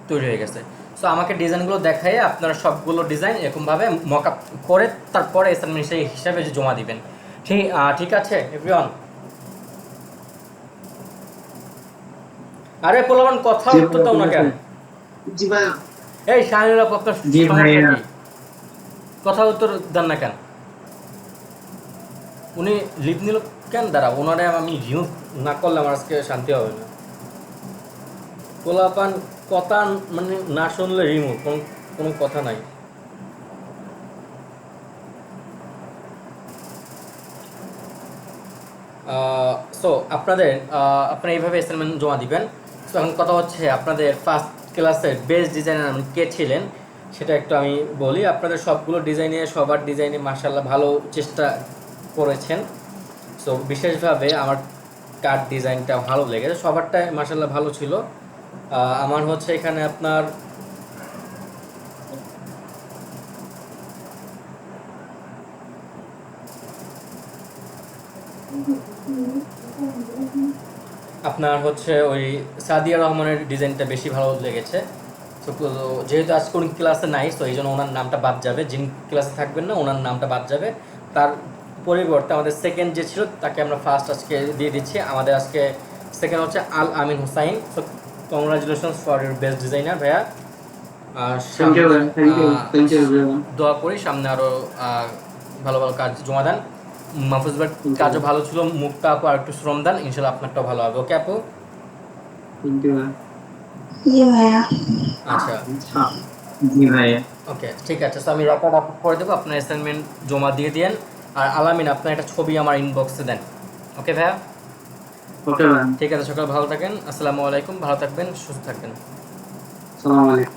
তৈরি হয়ে গেছে। সো আমাকে ডিজাইনগুলো দেখাইয়ে আপনারা সবগুলো ডিজাইন এরকমভাবে মকআপ করে তারপরে অ্যাসাইনমেন্ট হিসাবে জমা দিবেন। ঠিক আছে এভরিওয়ান? আরে পোলাবান কথা
জি
উত্তর দাও না কেন?
জি ভাইয়া।
এই শাহিনুল আপু, আপনার
জি
সমস্যা
ভাইয়া।
কি? কথা উত্তর দেন না কেন? উনি লিভ নিল কেন? দাঁড়া, ওনারে আমি রিমুভ না করলে আমার আজকে শান্তি হবে না। পোলাপান কথা মানে না শুনলে রিমুভ, কোনো কথা নাই। সো আপনারা এইভাবে অ্যাসাইনমেন্ট জমা দিবেন। সো এখন কথা হচ্ছে আপনাদের ফার্স্ট ক্লাসের বেস্ট ডিজাইনার কে ছিলেন সেটা একটু আমি বলি। আপনাদের সবগুলো ডিজাইনে, সবার ডিজাইনে মাশাআল্লাহ ভালো চেষ্টা করেছেন। সো বিশেষভাবে আমার কার্ড ডিজাইনটা ভালো লেগেছে, সবারটাই মাশাআল্লাহ ভালো ছিল। আমার হচ্ছে এখানে আপনার হচ্ছে ওই সাদিয়া রহমানের ডিজাইনটা বেশি ভালো লেগেছে। তো যেহেতু আজ কোন ক্লাসে নাই, তো এই জন্য ওনার নামটা বাদ যাবে। যিনি ক্লাসে থাকবেন না ওনার নামটা বাদ যাবে। তার পরিবর্তে আমাদের সেকেন্ড যে ছিল তাকে আমরা ফার্স্ট আজকে দিয়ে দিচ্ছি। আমাদের আজকে সেকেন্ড হচ্ছে Al Amin Hussain. So congratulations for your best designer ভাইয়া।
থ্যাংক ইউ ভাইয়া, থ্যাংক ইউ এভরিওয়ান।
দোয়া করি সামনে আরও ভালো ভালো কাজ জমা দেন। মাহফুজ ভাইয়ের কাজও ভালো ছিল, মুক্তা আপু আর একটু শ্রম দেন, ইনশাল্লাহ আপনারটাও ভালো হবে। ওকে আপু?
থ্যাংক ইউ ভাইয়া।
জি ভাইয়া।
আচ্ছা,
জি ভাইয়া।
ওকে ঠিক আছে। সো আমি রেকর্ড আপ করে দেবো, আপনার অ্যাসাইনমেন্ট জমা দিয়ে দিন। আর আলামিন, আপনার একটা ছবি আমার ইনবক্সে দেন। ওকে ভাইয়া?
ওকে ভাইয়া।
ঠিক আছে, সকাল ভালো থাকেন। আসসালামু আলাইকুম, ভালো থাকবেন, সুস্থ থাকবেন।
আসসালামু আলাইকুম।